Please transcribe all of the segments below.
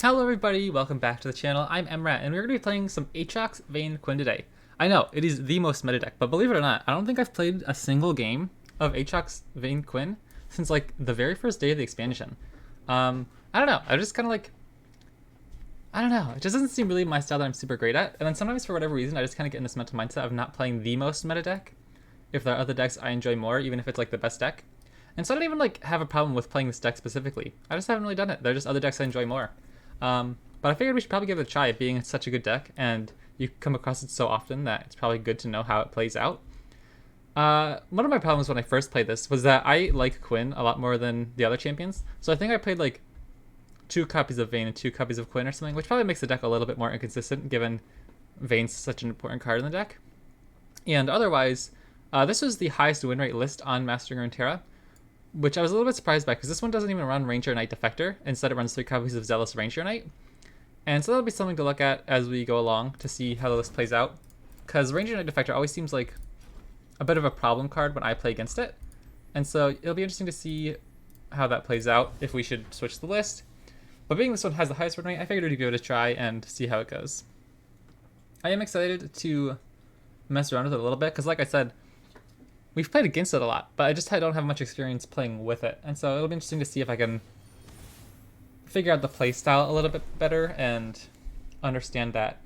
Hello everybody, welcome back to the channel. I'm Emrat, and we're going to be playing some Aatrox, Vayne, Quinn today. I know, it is the most meta deck, but believe it or not, I don't think I've played a single game of Aatrox, Vayne, Quinn since like the very first day of the expansion. I don't know, I just kind of like, I don't know, it just doesn't seem really my style that I'm super great at, and then sometimes for whatever reason I just kind of get in this mental mindset of not playing the most meta deck if there are other decks I enjoy more, even if it's like the best deck. And so I don't even like have a problem with playing this deck specifically. I just haven't really done it. There are just other decks I enjoy more. But I figured we should probably give it a try, being it's such a good deck, and you come across it so often that it's probably good to know how it plays out. One of my problems when I first played this was that I like Quinn a lot more than the other champions. So I think I played like 2 copies of Vayne and 2 copies of Quinn or something, which probably makes the deck a little bit more inconsistent given Vayne's such an important card in the deck. And otherwise, this was the highest win rate list on Mastering Runeterra, which I was a little bit surprised by because this one doesn't even run Ranger Knight Defector. Instead, it runs 3 copies of Zealous Ranger Knight. And so that'll be something to look at as we go along to see how the list plays out. Because Ranger Knight Defector always seems like a bit of a problem card when I play against it. And so it'll be interesting to see how that plays out if we should switch the list. But being this one has the highest win rate, I figured we'd give it a try and see how it goes. I am excited to mess around with it a little bit because, like I said, we've played against it a lot, but I don't have much experience playing with it. And so it'll be interesting to see if I can figure out the play style a little bit better and understand that,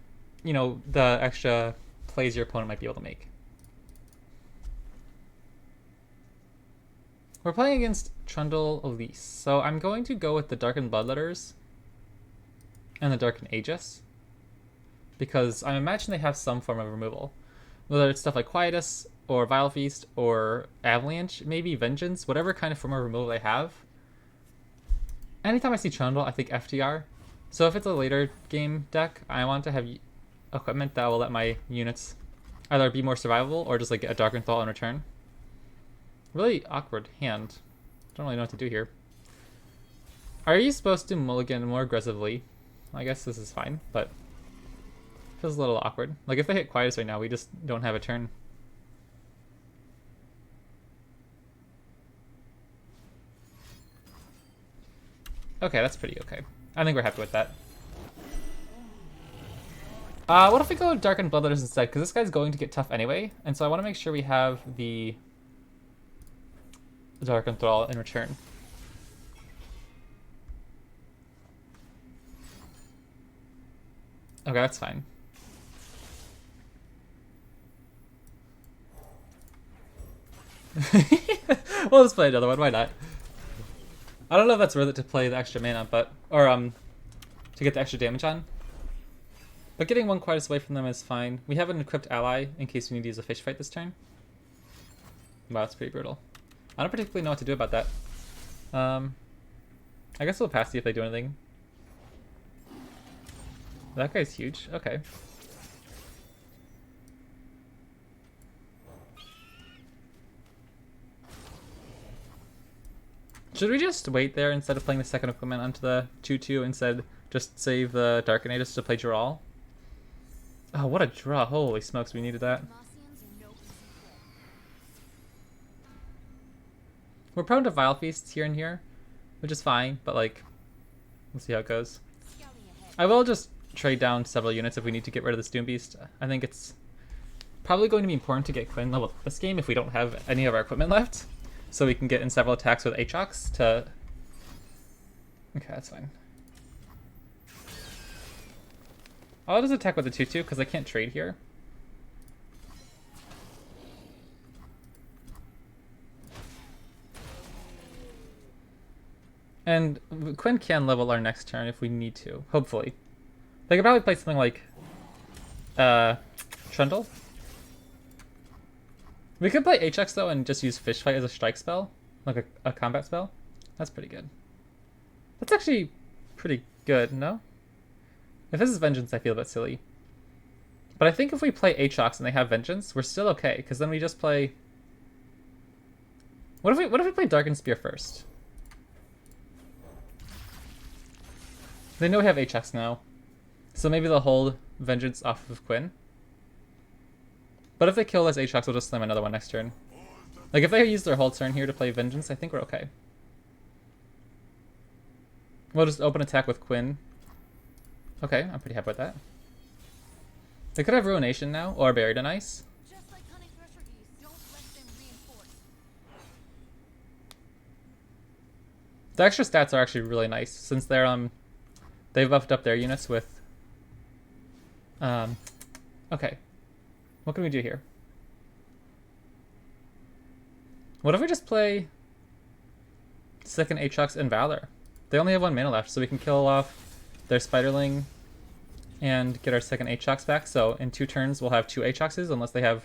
you know, the extra plays your opponent might be able to make. We're playing against Trundle Elise, so I'm going to go with the Darkened Bloodletters and the Darkened Aegis, because I imagine they have some form of removal. Whether it's stuff like Quietus, or Vile Feast, or Avalanche, maybe Vengeance, whatever kind of form of removal they have. Anytime I see Trundle, I think FTR. So if it's a later game deck, I want to have equipment that will let my units either be more survivable or just like get a Darkened Thought in return. Really awkward hand. Don't really know what to do here. Are you supposed to mulligan more aggressively? I guess this is fine, but feels a little awkward. Like if they hit Quietus right now, we just don't have a turn. Okay, that's pretty okay. I think we're happy with that. What if we go Darkened Bloodletters instead? Because this guy's going to get tough anyway, and so I want to make sure we have the Darkened Thrall in return. Okay, that's fine. We'll just play another one, why not? I don't know if that's worth it to play the extra mana, but to get the extra damage on. But getting 1 Quietus away from them is fine. We have an equipped ally in case we need to use a fish fight this turn. Wow, that's pretty brutal. I don't particularly know what to do about that. I guess we'll pass see if they do anything. That guy's huge. Okay. Should we just wait there instead of playing the second equipment onto the 2-2, instead just save the Darkened Aegis to play Jural? Oh, what a draw. Holy smokes, we needed that. We're prone to Vile Feasts here and here, which is fine, but like, we'll see how it goes. I will just trade down several units if we need to get rid of this Doom Beast. I think it's probably going to be important to get Quinn level this game if we don't have any of our equipment left, so we can get in several attacks with Aatrox to... Okay, that's fine. I'll just attack with the 2-2 because I can't trade here. And Quinn can level our next turn if we need to, hopefully. They could probably play something like Trundle. We could play Aatrox though and just use Fish Fight as a strike spell, like a combat spell. That's pretty good. That's actually pretty good, no? If this is Vengeance, I feel a bit silly. But I think if we play Aatrox and they have Vengeance, we're still okay, because then we just play... What if we play Darkened Spear first? They know we have Aatrox now, so maybe they'll hold Vengeance off of Quinn. But if they kill this Aatrox, we'll just slam another one next turn. Like, if they use their whole turn here to play Vengeance, I think we're okay. We'll just open attack with Quinn, Okay, I'm pretty happy with that. They could have Ruination now, or Buried in Ice. Just like honey thresher geese, don't let them reinforce. The extra stats are actually really nice since they've buffed up their units with okay. What can we do here? What if we just play second Aatrox and Valor? They only have 1 mana left, so we can kill off their Spiderling and get our second Aatrox back. So in 2 turns we'll have 2 Aatroxes unless they have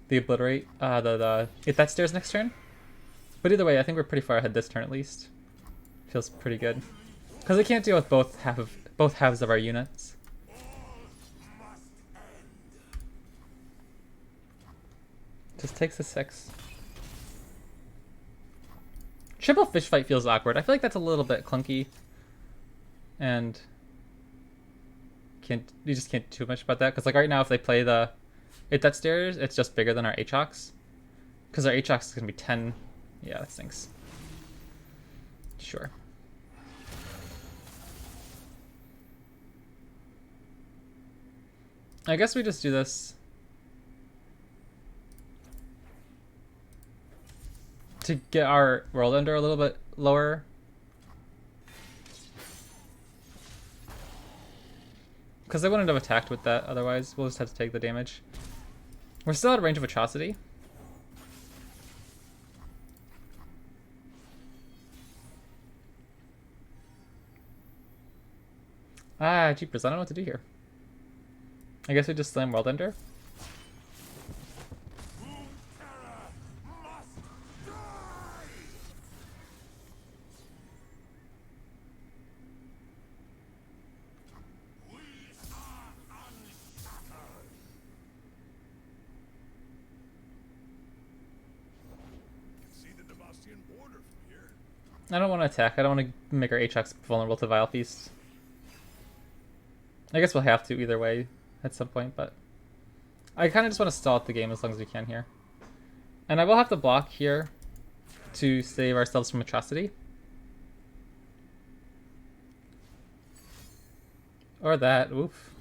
the Obliterate Hit That Stairs next turn. But either way, I think we're pretty far ahead this turn at least. Feels pretty good. Because we can't deal with both halves of our units. Just takes a 6. Triple fish fight feels awkward. I feel like that's a little bit clunky. And you just can't do too much about that. Because like right now if they play the Hit That Stairs, it's just bigger than our Aatrox. Because our Aatrox is going to be 10. Yeah, that stinks. Sure. I guess we just do this to get our World Ender a little bit lower. Because they wouldn't have attacked with that otherwise. We'll just have to take the damage. We're still out of range of Atrocity. Ah, jeepers, I don't know what to do here. I guess we just slam World Ender. I don't want to attack. I don't want to make our Aatrox vulnerable to Vile Feast. I guess we'll have to either way at some point, but I kind of just want to stall out the game as long as we can here. And I will have to block here to save ourselves from Atrocity. Or that. Oof.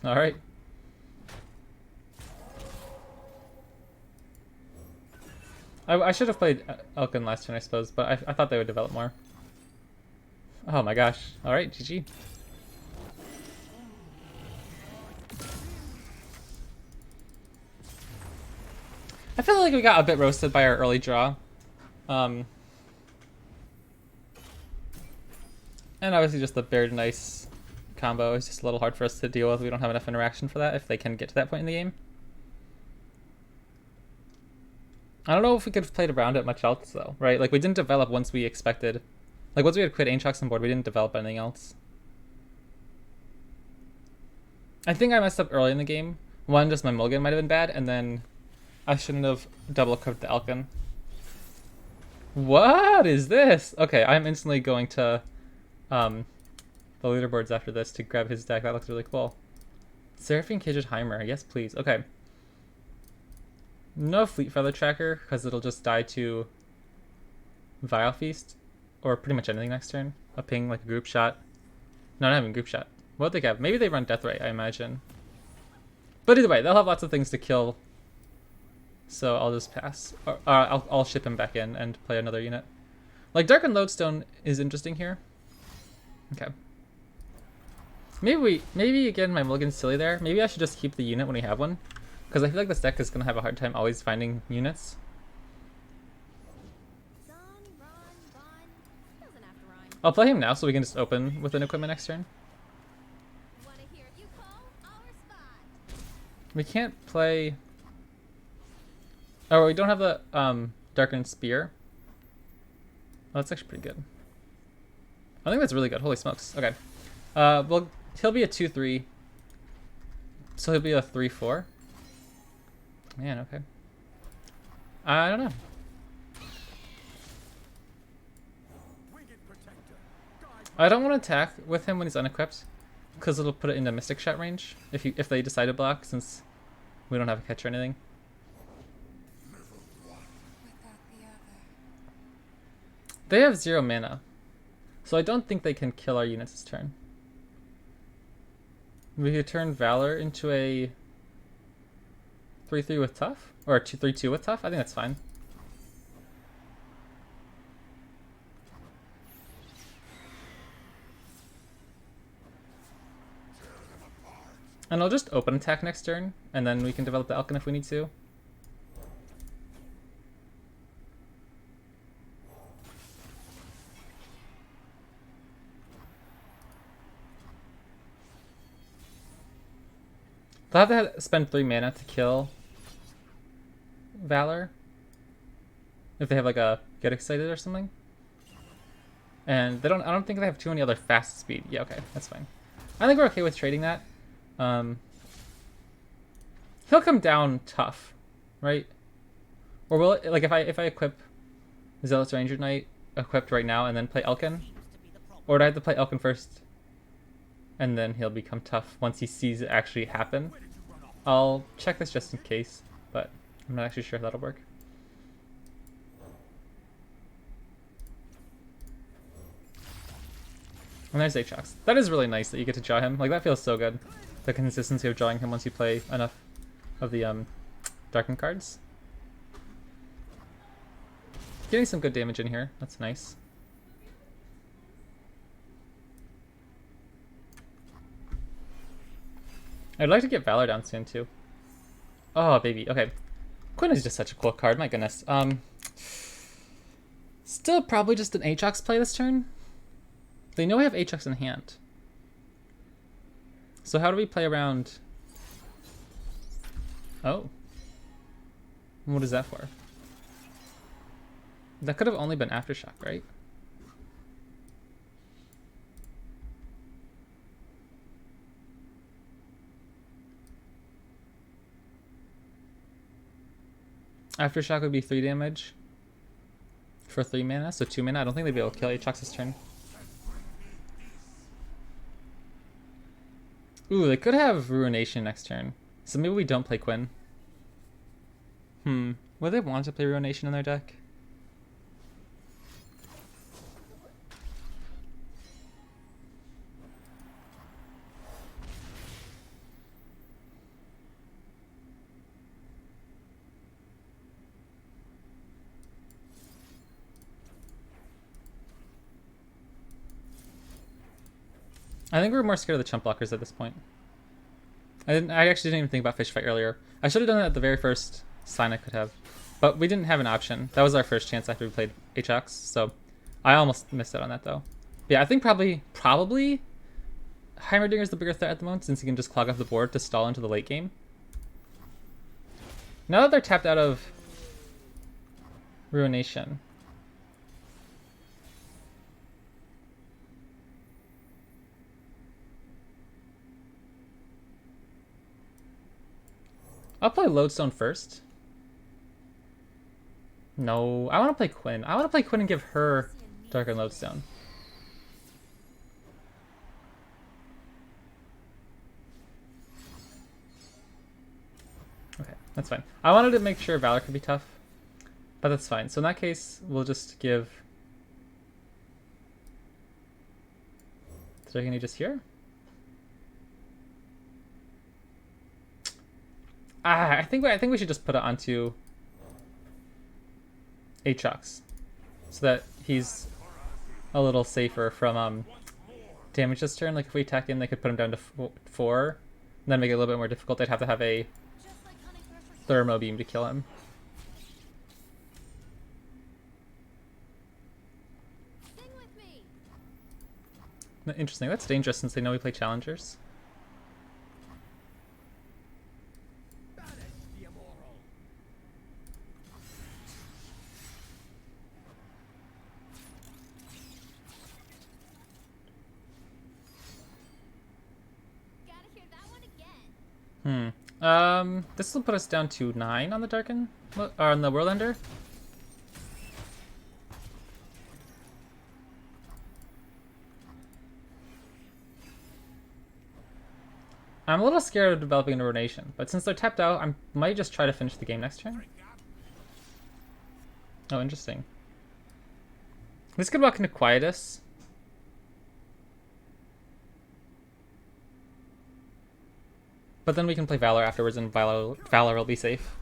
Alright. I should have played Elkin last turn, I suppose, but I thought they would develop more. Oh my gosh. Alright, GG. I feel like we got a bit roasted by our early draw. And obviously just the Buried in Ice combo is just a little hard for us to deal with. We don't have enough interaction for that if they can get to that point in the game. I don't know if we could have played around it much else though, right? Like we didn't develop once we expected. Like once we had quit Aatrox on board, we didn't develop anything else. I think I messed up early in the game. One, just my mulligan might have been bad, and then I shouldn't have double equipped the Elkin. What is this? Okay, I'm instantly going to the leaderboards after this to grab his deck. That looks really cool. Seraphine Cage's Heimer. Yes, please. Okay. No Fleet Feather Tracker, because it'll just die to Vile Feast, or pretty much anything next turn. A ping, like a group shot. No, not even group shot. What would they have? Maybe they run Death Ray, I imagine. But either way, they'll have lots of things to kill. So I'll just pass. Or, I'll ship him back in and play another unit. Like Darkened Lodestone is interesting here. Okay. Maybe again my mulligan's silly there. Maybe I should just keep the unit when we have one. Because I feel like this deck is going to have a hard time always finding units. I'll play him now so we can just open with an equipment next turn. We can't play... Oh, we don't have the Darkened Spear. Oh, that's actually pretty good. I think that's really good. Holy smokes. Okay. Well, he'll be a 2-3. So he'll be a 3-4. Man, okay. I don't know. I don't want to attack with him when he's unequipped, because it'll put it into Mystic Shot range if they decide to block, since we don't have a catch or anything. They have 0 mana. So I don't think they can kill our units this turn. We could turn Valor into a 3-3 with tough? Or a 2-3-2 with tough? I think that's fine. And I'll just open attack next turn, and then we can develop the Elkin if we need to. They'll have to spend 3 mana to kill Valor. If they have like a Get Excited or something. And they don't. I don't think they have too many other fast speed. Yeah, okay, that's fine. I think we're okay with trading that. He'll come down tough, right? Or will it, like if I equip Zealous Ranger Knight equipped right now and then play Elkin? Or do I have to play Elkin first and then he'll become tough once he sees it actually happen? I'll check this just in case, but I'm not actually sure if that'll work. And there's Aatrox. That is really nice that you get to draw him. Like, that feels so good. The consistency of drawing him once you play enough of the Darkened cards. Getting some good damage in here. That's nice. I'd like to get Valor down soon, too. Oh, baby. Okay. Quinn is just such a cool card. My goodness. Still probably just an Aatrox play this turn. They know I have Aatrox in hand. So how do we play around... Oh. What is that for? That could have only been Aftershock, right? Aftershock would be 3 damage for 3 mana, so 2 mana. I don't think they'd be able to kill Aatrox this turn. Ooh, they could have Ruination next turn. So maybe we don't play Quinn. Would they want to play Ruination in their deck? I think we're more scared of the chump blockers at this point. I actually didn't even think about Fish Fight earlier. I should have done that at the very first sign I could have. But we didn't have an option. That was our first chance after we played Aatrox, so I almost missed out on that though. But yeah, I think probably Heimerdinger is the bigger threat at the moment since he can just clog up the board to stall into the late game. Now that they're tapped out of Ruination, I'll play Lodestone first. No, I want to play Quinn. I want to play Quinn and give her Dark and Lodestone. Okay, that's fine. I wanted to make sure Valor could be tough, but that's fine. So in that case, we'll just give Dragon Aegis here. I think we should just put it onto Aatrox, so that he's a little safer from damage this turn. Like if we attack him, they could put him down to 4, and then make it a little bit more difficult. They'd have to have a Thermo Beam to kill him. Interesting. That's dangerous since they know we play challengers. This will put us down to 9 on the Darken, or on the World Ender. I'm a little scared of developing a Ruination, but since they're tapped out, I might just try to finish the game next turn. Oh, interesting. This could walk into Quietus. But then we can play Valor afterwards, and Valor will be safe.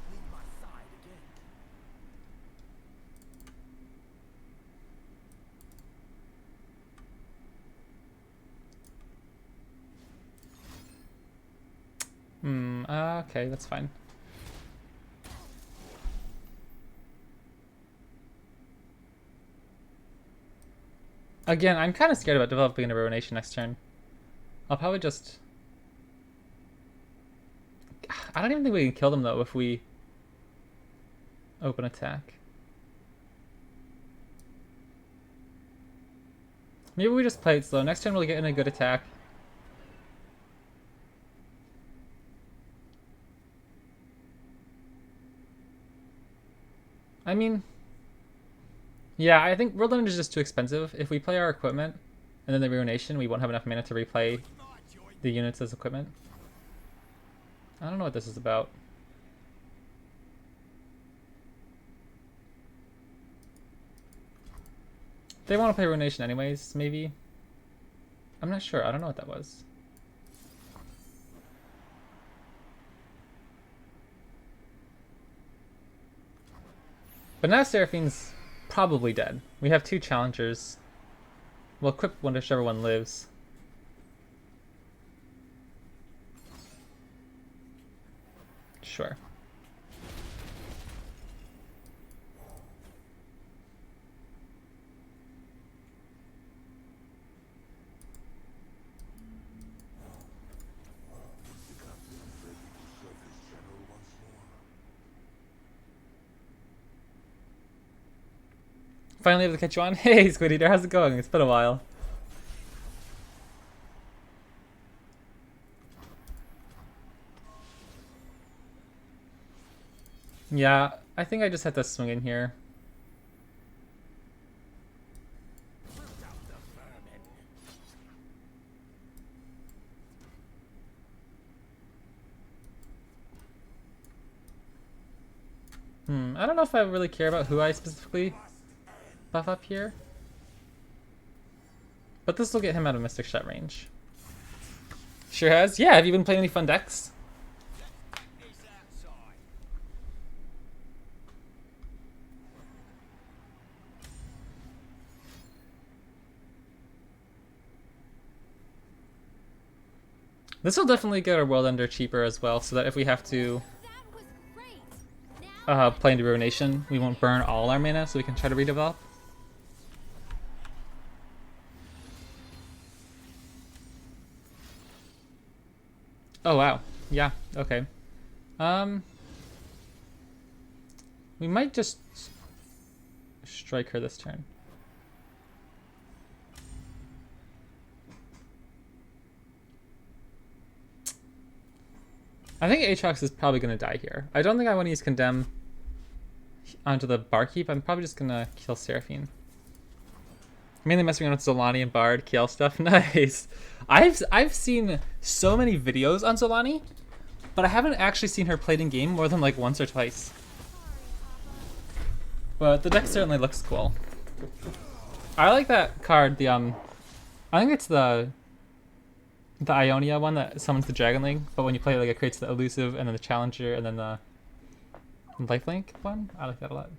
Okay, that's fine. Again, I'm kind of scared about developing a Ruination next turn. I'll probably just... I don't even think we can kill them, though, if we open attack. Maybe we just play it slow. Next turn we'll get in a good attack. I mean... Yeah, I think World End is just too expensive. If we play our equipment and then the Ruination, we won't have enough mana to replay the units as equipment. I don't know what this is about. They want to play Ruination anyways, maybe? I'm not sure. I don't know what that was. But now Seraphine's probably dead. We have 2 challengers. We'll equip whichever one lives. Sure. Finally able to catch you on. Hey, Squid Eater, how's it going? It's been a while. Yeah, I think I just had to swing in here. I don't know if I really care about who I specifically buff up here. But this will get him out of Mystic Shot range. Sure has. Yeah, have you been playing any fun decks? This will definitely get our World Ender cheaper as well, so that if we have to play into Ruination, we won't burn all our mana, so we can try to redevelop. Oh wow, yeah, okay. We might just strike her this turn. I think Aatrox is probably going to die here. I don't think I want to use Condemn onto the Barkeep. I'm probably just going to kill Seraphine. Mainly messing around with Zolani and Bard, Kiel stuff. Nice. I've seen so many videos on Zolani, but I haven't actually seen her played in game more than like once or twice. But the deck certainly looks cool. I like that card, the I think it's the Ionia one that summons the Dragonling, but when you play it, like, it creates the Elusive and then the Challenger and then the Lifelink one. I like that a lot.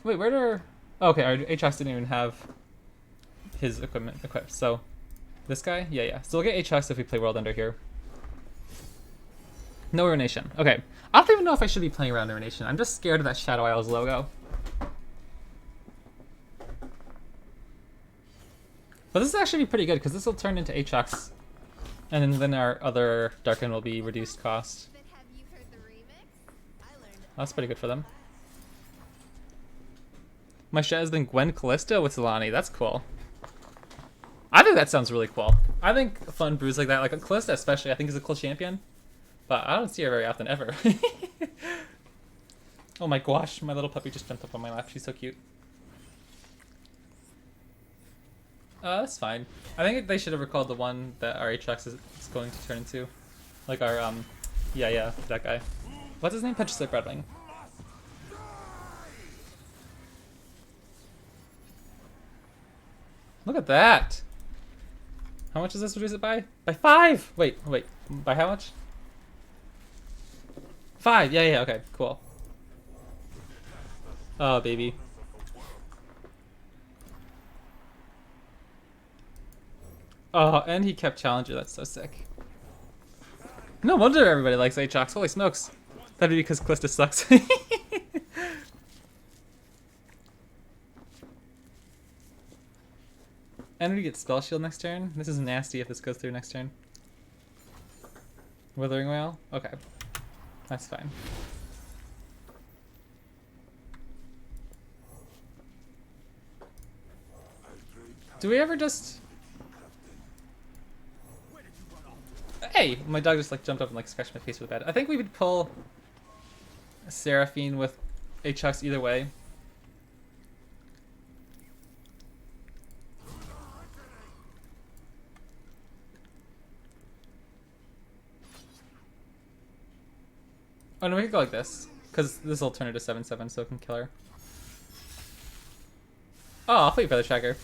Wait, where are... Oh, okay, our Aatrox didn't even have his equipment equipped, so... This guy? Yeah. So we'll get Aatrox if we play World Ender here. No Ruination. Okay. I don't even know if I should be playing around Ruination. I'm just scared of that Shadow Isles logo. But this is actually pretty good, because this will turn into Aatrox. And then our other Darken will be reduced cost. That's pretty good for them. My strat has been Gwen Callisto with Zolani. That's cool. I think that sounds really cool. I think fun brews like that, like Callisto especially, I think is a cool champion. But I don't see her very often, ever. Oh my gosh, my little puppy just jumped up on my lap. She's so cute. That's fine. I think they should have recalled the one that our Aatrox is going to turn into. Like our, yeah, that guy. What's his name? Petrislip Redwing. Look at that! How much does this reduce it by? By 5! Wait. By how much? 5! Yeah, okay, cool. Oh, baby. Oh, and he kept Challenger. That's so sick. No wonder everybody likes Aatrox. Holy smokes. That'd be because Calista sucks. And we get Spell Shield next turn. This is nasty if this goes through next turn. Withering Wail? Okay. That's fine. Do we ever just... Hey! My dog just like jumped up and like scratched my face with bed. I think we would pull Seraphine with Aatrox either way. Oh no, we could go like this. Because this will turn her to 7/7 so it can kill her. Oh, I'll put you Feather Tracker.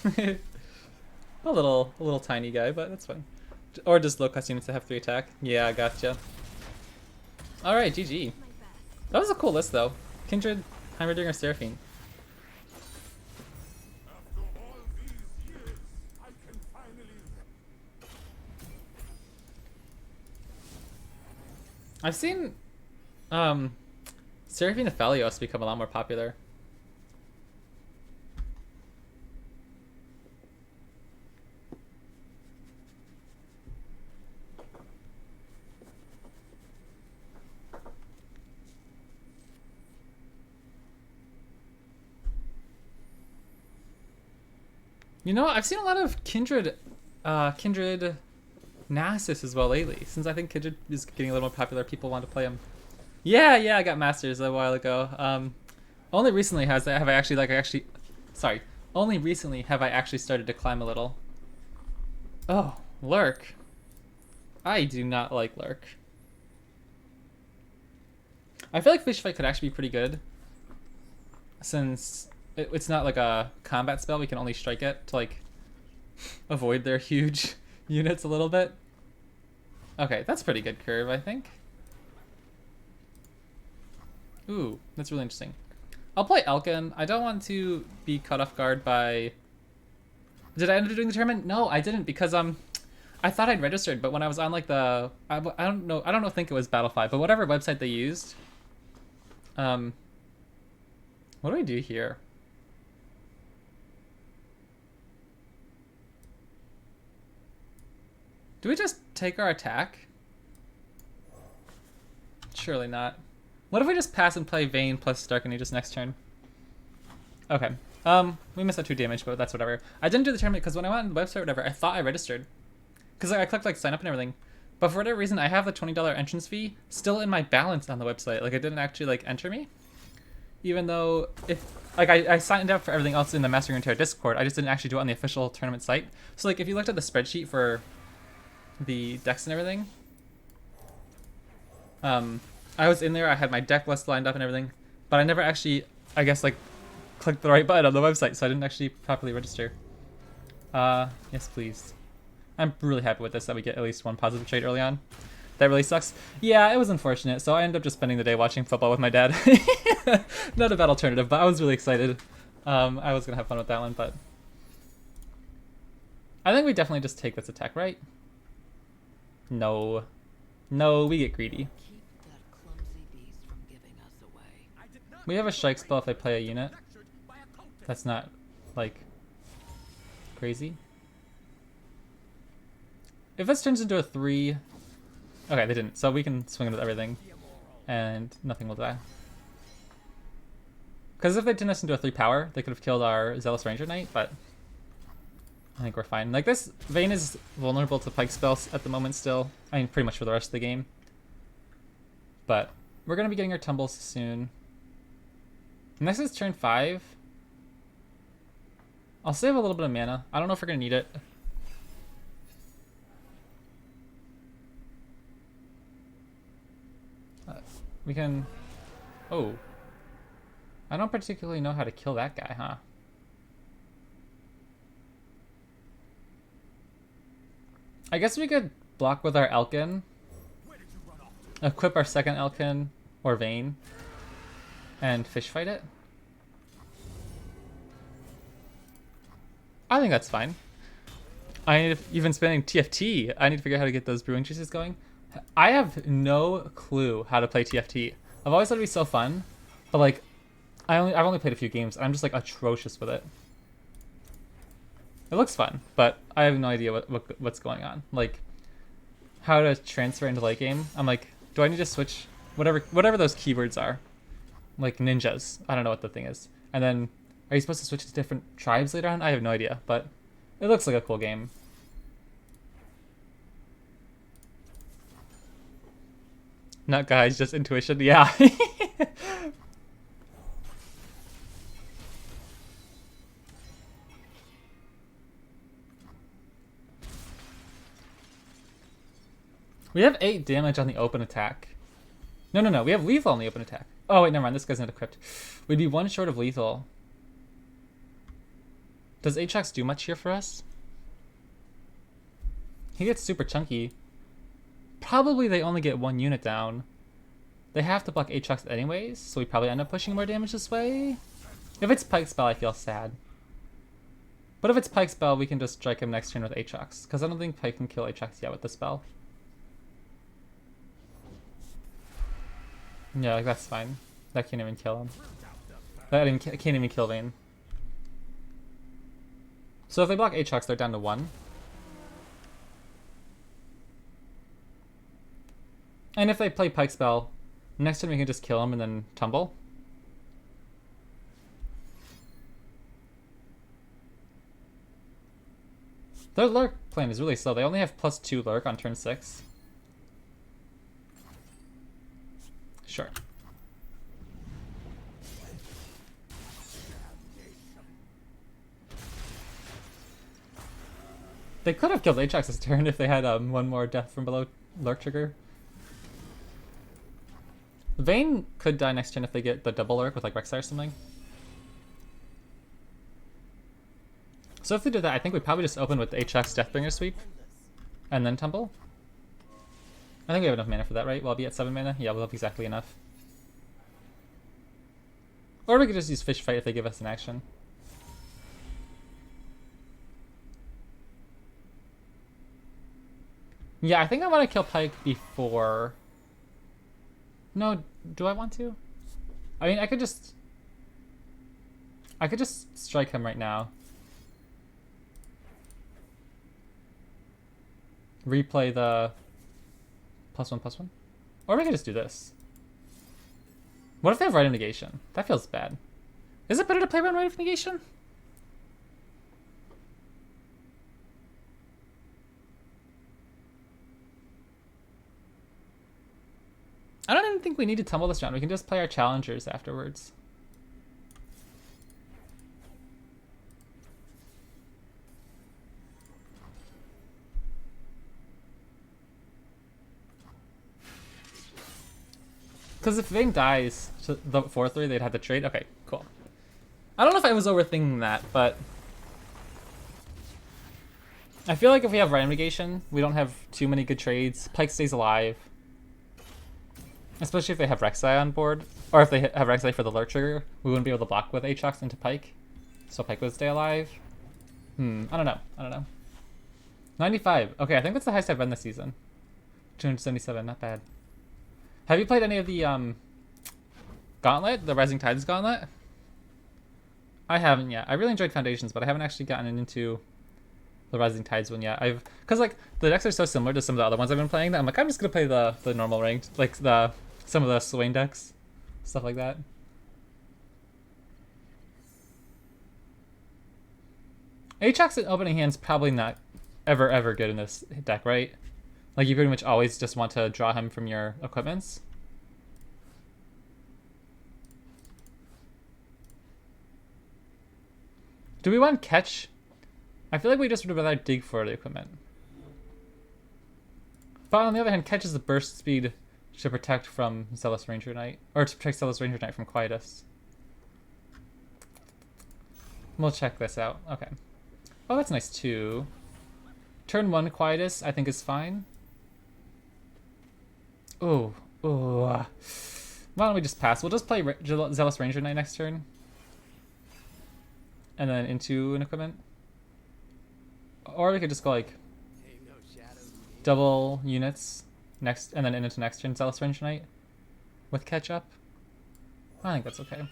a little tiny guy, but that's fine. Or just low cost units that have 3 attack. Yeah, I gotcha. Alright, GG. That was a cool list though. Kindred, Heimerdinger, Seraphine. I've seen Seraphine Aphelios become a lot more popular. You know, I've seen a lot of Kindred Nasus as well lately. Since I think Kindred is getting a little more popular, people want to play him. Yeah, I got Masters a while ago. Only recently only recently have I actually started to climb a little. Oh, Lurk. I do not like Lurk. I feel like Fish Fight could actually be pretty good. Since it's not like a combat spell, we can only strike it to like avoid their huge units a little bit. Okay, that's pretty good curve, I think. Ooh, that's really interesting. I'll play Elkin. I don't want to be caught off guard by... Did I end up doing the tournament? No, I didn't because I thought I'd registered, but when I was on like the I don't think it was Battle5, but whatever website they used. What do we do here? Do we just take our attack? Surely not. What if we just pass and play Vayne plus Dark Aegis next turn? Okay. We missed out 2 damage, but that's whatever. I didn't do the tournament because when I went on the website or whatever, I thought I registered. Because I clicked like sign up and everything. But for whatever reason, I have the $20 entrance fee still in my balance on the website. Like it didn't actually like enter me. Even though if like I signed up for everything else in the Master Runeterra Discord, I just didn't actually do it on the official tournament site. So like if you looked at the spreadsheet for the decks and everything, I was in there, I had my deck list lined up and everything, but I never actually, I guess, like, clicked the right button on the website, so I didn't actually properly register. Yes, please. I'm really happy with this, that we get at least 1 positive trade early on. That really sucks. Yeah, it was unfortunate, so I ended up just spending the day watching football with my dad. Not a bad alternative, but I was really excited. I was gonna have fun with that one, but... I think we definitely just take this attack, right? No. No, we get greedy. We have a strike spell if I play a unit. That's not, like, crazy. If this turns into a 3... Okay, they didn't, so we can swing with everything. And nothing will die. Because if they turned us into a 3 power, they could have killed our Zealous Ranger Knight, but... I think we're fine. Like, this Vayne is vulnerable to Pike spells at the moment still. I mean, pretty much for the rest of the game. But we're going to be getting our tumbles soon. Next is turn 5. I'll save a little bit of mana. I don't know if we're going to need it. We can... Oh. I don't particularly know how to kill that guy, huh? I guess we could block with our Elkin, equip our second Elkin or Vayne, and fish fight it. I think that's fine. Even spending TFT, I need to figure out how to get those brewing juices going. I have no clue how to play TFT. I've always thought it'd be so fun, but like, I've only played a few games, and I'm just like atrocious with it. It looks fun, but I have no idea what's going on. Like, how to transfer into late game. I'm like, do I need to switch whatever those keywords are? Like ninjas. I don't know what the thing is. And then, are you supposed to switch to different tribes later on? I have no idea, but it looks like a cool game. Not guys, just intuition. Yeah. We have 8 damage on the open attack. No. We have lethal on the open attack. Oh, wait, never mind. This guy's not equipped. We'd be 1 short of lethal. Does Aatrox do much here for us? He gets super chunky. Probably they only get 1 unit down. They have to block Aatrox anyways, so we probably end up pushing more damage this way. If it's Pike Spell, I feel sad. But if it's Pike Spell, we can just strike him next turn with Aatrox, because I don't think Pike can kill Aatrox yet with the spell. Yeah, like that's fine. That can't even kill him. That can't even kill Vayne. So if they block Aatrox, they're down to 1. And if they play Pike Spell, next turn we can just kill him and then tumble. Their lurk plan is really slow. They only have +2 lurk on turn 6. Sure. They could have killed Aatrox this turn if they had 1 more death from below lurk trigger. Vayne could die next turn if they get the double lurk with like Rek'Sai or something. So if they did that, I think we'd probably just open with Aatrox Deathbringer sweep and then tumble. I think we have enough mana for that, right? We'll be at 7 mana? Yeah, we'll have exactly enough. Or we could just use Fish Fight if they give us an action. Yeah, I think I want to kill Pike before... No, do I want to? I mean, I could just strike him right now. Replay the +1/+1. Or we could just do this. What if they have Rite of Negation? That feels bad. Is it better to play around Rite of Negation? I don't even think we need to tumble this round. We can just play our challengers afterwards. Because if Vayne dies to the 4/3, they'd have to trade. Okay, cool. I don't know if I was overthinking that, but I feel like if we have Rite of Negation, we don't have too many good trades. Pike stays alive. Especially if they have Rek'Sai on board. Or if they have Rek'Sai for the lurk trigger, we wouldn't be able to block with Aatrox into Pike. So Pike would stay alive. I don't know. 95. Okay, I think that's the highest I've been this season. 277, not bad. Have you played any of the Gauntlet? The Rising Tides Gauntlet? I haven't yet. I really enjoyed Foundations, but I haven't actually gotten into the Rising Tides one yet. Because like the decks are so similar to some of the other ones I've been playing that I'm like, I'm just gonna play the normal ranked, like some of the Swain decks, stuff like that. Aatrox in opening hand's probably not ever good in this deck, right? Like you pretty much always just want to draw him from your equipments. Do we want catch? I feel like we just would rather dig for the equipment. But on the other hand, catch is the burst speed to protect from Zealous Ranger Knight. Or to protect Zealous Ranger Knight from Quietus. We'll check this out. Okay. Oh, that's nice too. Turn 1 Quietus, I think is fine. Ooh. Ooh. Why don't we just pass? We'll just play Zealous Ranger Knight next turn. And then into an equipment. Or we could just go like double units next, and then into next turn Zealous Ranger Knight with catch up. I think that's okay.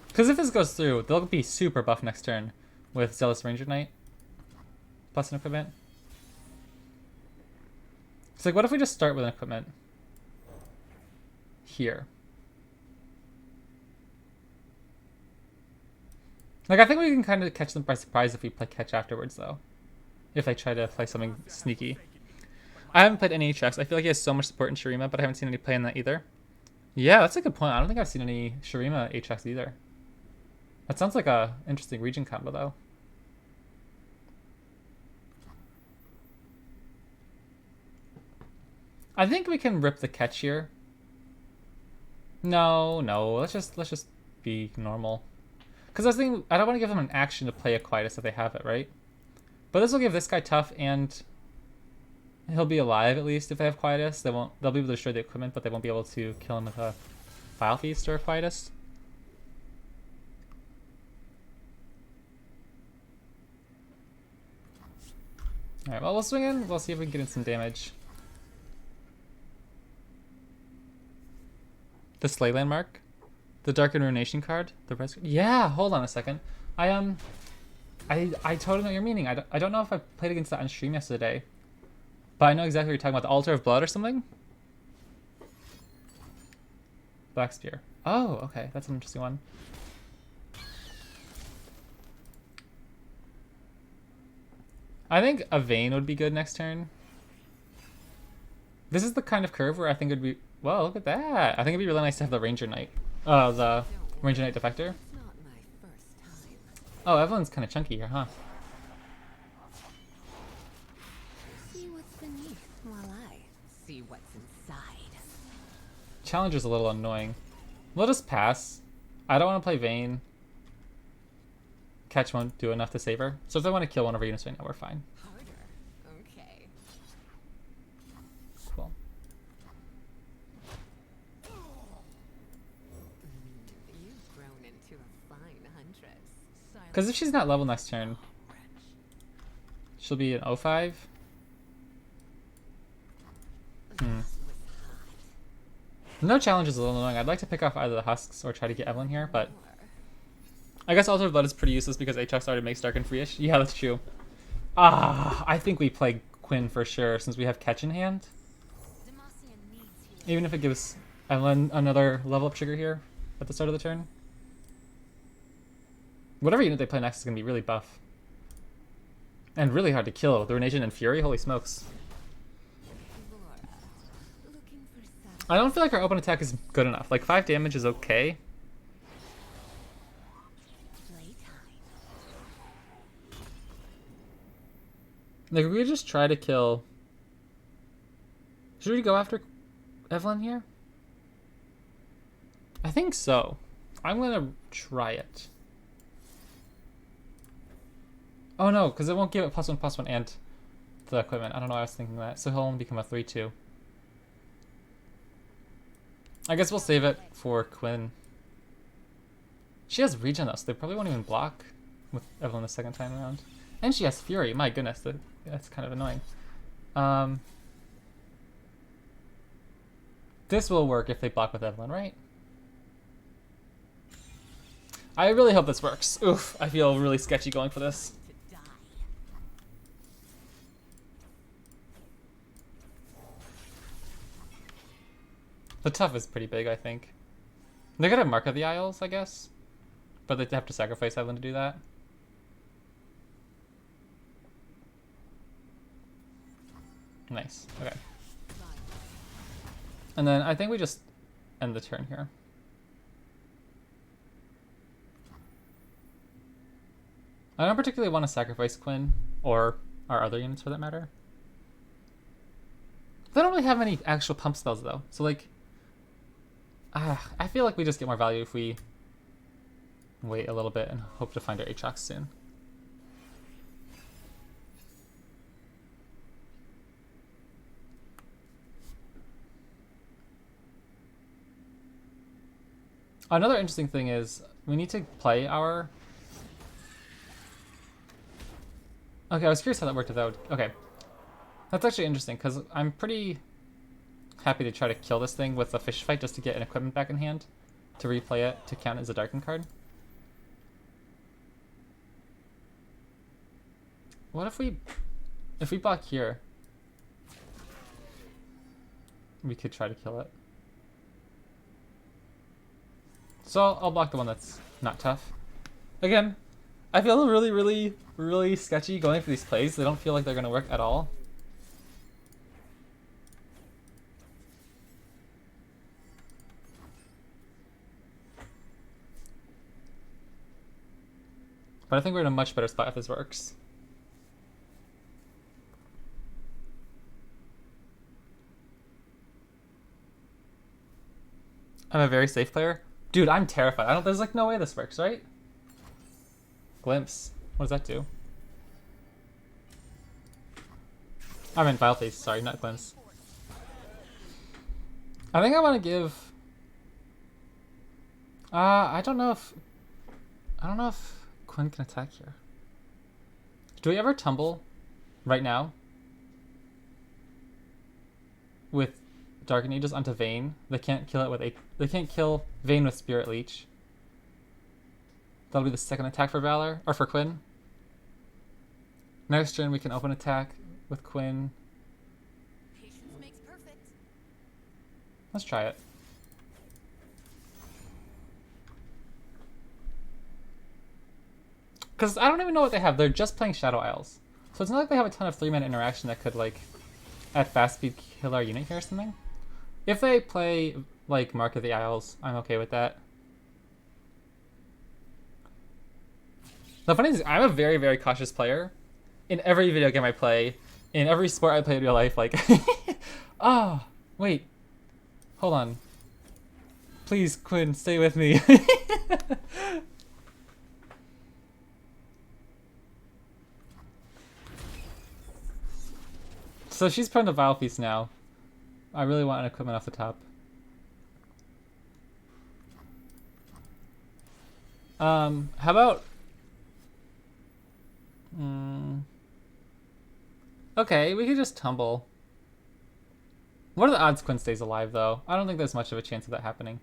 Because if this goes through, they'll be super buff next turn with Zealous Ranger Knight plus an equipment. It's like, what if we just start with an equipment here? Like, I think we can kind of catch them by surprise if we play catch afterwards, though. If they try to play something sneaky. I haven't played any Aatrox. I feel like he has so much support in Shurima, but I haven't seen any play in that either. Yeah, that's a good point. I don't think I've seen any Shurima Aatrox either. That sounds like a interesting region combo, though. I think we can rip the catch here. No, let's just be normal. Because I was thinking, I don't want to give them an action to play a Quietus if they have it, right? But this will give this guy tough, and he'll be alive at least if they have Quietus. They'll be able to destroy the equipment, but they won't be able to kill him with a Vile Feast or a Quietus. Alright, well, we'll swing in. We'll see if we can get in some damage. The Slay Landmark? The Dark and Ruination card? The red. Yeah, hold on a second. I totally know what you're meaning. I don't know if I played against that on stream yesterday. But I know exactly what you're talking about. The Altar of Blood or something? Black Spear. Oh, okay. That's an interesting one. I think a Vayne would be good next turn. This is the kind of curve where I think it would be... Whoa, look at that. I think it'd be really nice to have the Ranger Knight. The Ranger Knight Defector. Oh, Evelyn's kind of chunky here, huh? See what's beneath while I see what's inside. Challenger's a little annoying. We'll just pass. I don't want to play Vayne. Catch won't do enough to save her. So if they want to kill one of our units right now, we're fine. Harder. Okay. Cool. You've grown into a fine huntress. Because if she's not level next turn, she'll be an 05. No challenge is a little annoying. I'd like to pick off either the Husks or try to get Evelyn here, but I guess Altar of Blood is pretty useless because Aatrox already makes Dark and Free-ish. Yeah, that's true. I think we play Quinn for sure since we have Catch in hand. Even if it gives Evelyn another level up trigger here at the start of the turn. Whatever unit they play next is going to be really buff. And really hard to kill. The Ruination and Fury? Holy smokes. I don't feel like our open attack is good enough. Like 5 damage is okay. Like, if we just try to kill... Should we go after Evelyn here? I think so. I'm gonna try it. Oh no, because it won't give it +1/+1 and the equipment. I don't know why I was thinking that. So he'll only become a 3/2. I guess we'll save it for Quinn. She has regen though, so they probably won't even block with Evelyn the second time around. And she has Fury. My goodness, that's kind of annoying. This will work if they block with Evelyn, right? I really hope this works. Oof, I feel really sketchy going for this. The tough is pretty big, I think. They gotta Mark of the Isles, I guess. But they have to sacrifice Evelyn to do that. Nice, okay. And then I think we just end the turn here. I don't particularly want to sacrifice Quinn, or our other units for that matter. They don't really have any actual pump spells though, so like... I feel like we just get more value if we wait a little bit and hope to find our Aatrox soon. Another interesting thing is we need to play our... Okay, I was curious how that worked without... Okay. That's actually interesting, because I'm pretty happy to try to kill this thing with a fish fight just to get an equipment back in hand, to replay it to count as a Darken card. What if we block here? We could try to kill it. So I'll block the one that's not tough. Again, I feel really sketchy going for these plays. They don't feel like they're gonna work at all. But I think we're in a much better spot if this works. I'm a very safe player. Dude, I'm terrified. There's like no way this works, right? Glimpse. What does that do? I meant Vile Face, sorry, not Glimpse. I think I want to give... I don't know if Quinn can attack here. Do we ever tumble right now with Dark Aegis onto Vayne? They can't kill it with they can't kill Vayne with Spirit Leech. That'll be the second attack for Valor or for Quinn. Next turn we can open attack with Quinn. Patience makes perfect. Let's try it. Because I don't even know what they have. They're just playing Shadow Isles. So it's not like they have a ton of 3-mana interaction that could, like, at fast speed kill our unit here or something. If they play, like, Mark of the Isles, I'm okay with that. The funny thing is, I'm a very cautious player. In every video game I play, in every sport I play in real life, like... Ah, wait. Hold on. Please, Quinn, stay with me. So she's prone to Vile Feast now. I really want an equipment off the top. How about... Okay, we could just tumble. What are the odds Quinn stays alive, though? I don't think there's much of a chance of that happening.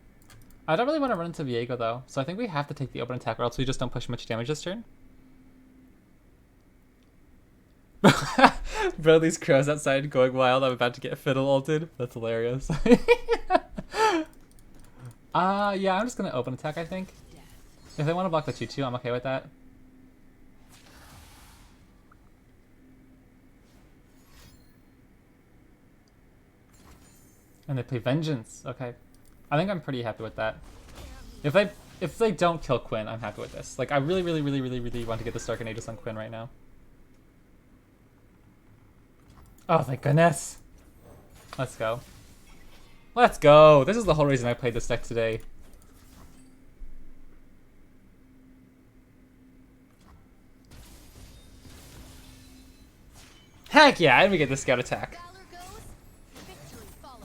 I don't really want to run into Viego, though, so I think we have to take the open attack, or else we just don't push much damage this turn. Bro, these crows outside going wild. I'm about to get fiddle ulted. That's hilarious. Yeah, I'm just gonna open attack, I think. If they want to block the 2-2, I'm okay with that. And they play Vengeance. Okay. I think I'm pretty happy with that. If they don't kill Quinn, I'm happy with this. Like, I really want to get the Dark Aegis on Quinn right now. Oh, thank goodness. Let's go. Let's go. This is the whole reason I played this deck today. Heck yeah, and we get the scout attack. Valor goes, victory follows.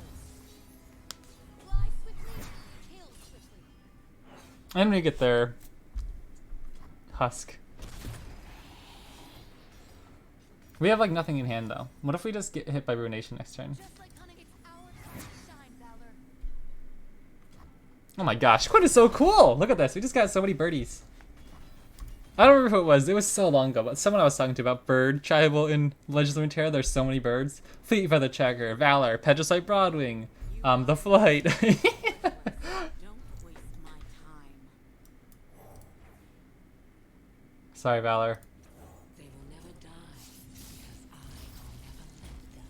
Fly swiftly, kill swiftly. And we get their husk. We have like nothing in hand though. What if we just get hit by Ruination next turn? Just like Hunting, it's our turn to shine, Valor. Oh my gosh, Quinn is so cool! Look at this, we just got so many birdies. I don't remember who it was so long ago, but someone I was talking to about bird tribal in Legends of Runeterra. There's so many birds. Fleet Feather Checker, Valor, Petricite Broadwing, the Flight. Don't waste my time. Sorry, Valor. They will never die because I will never let them.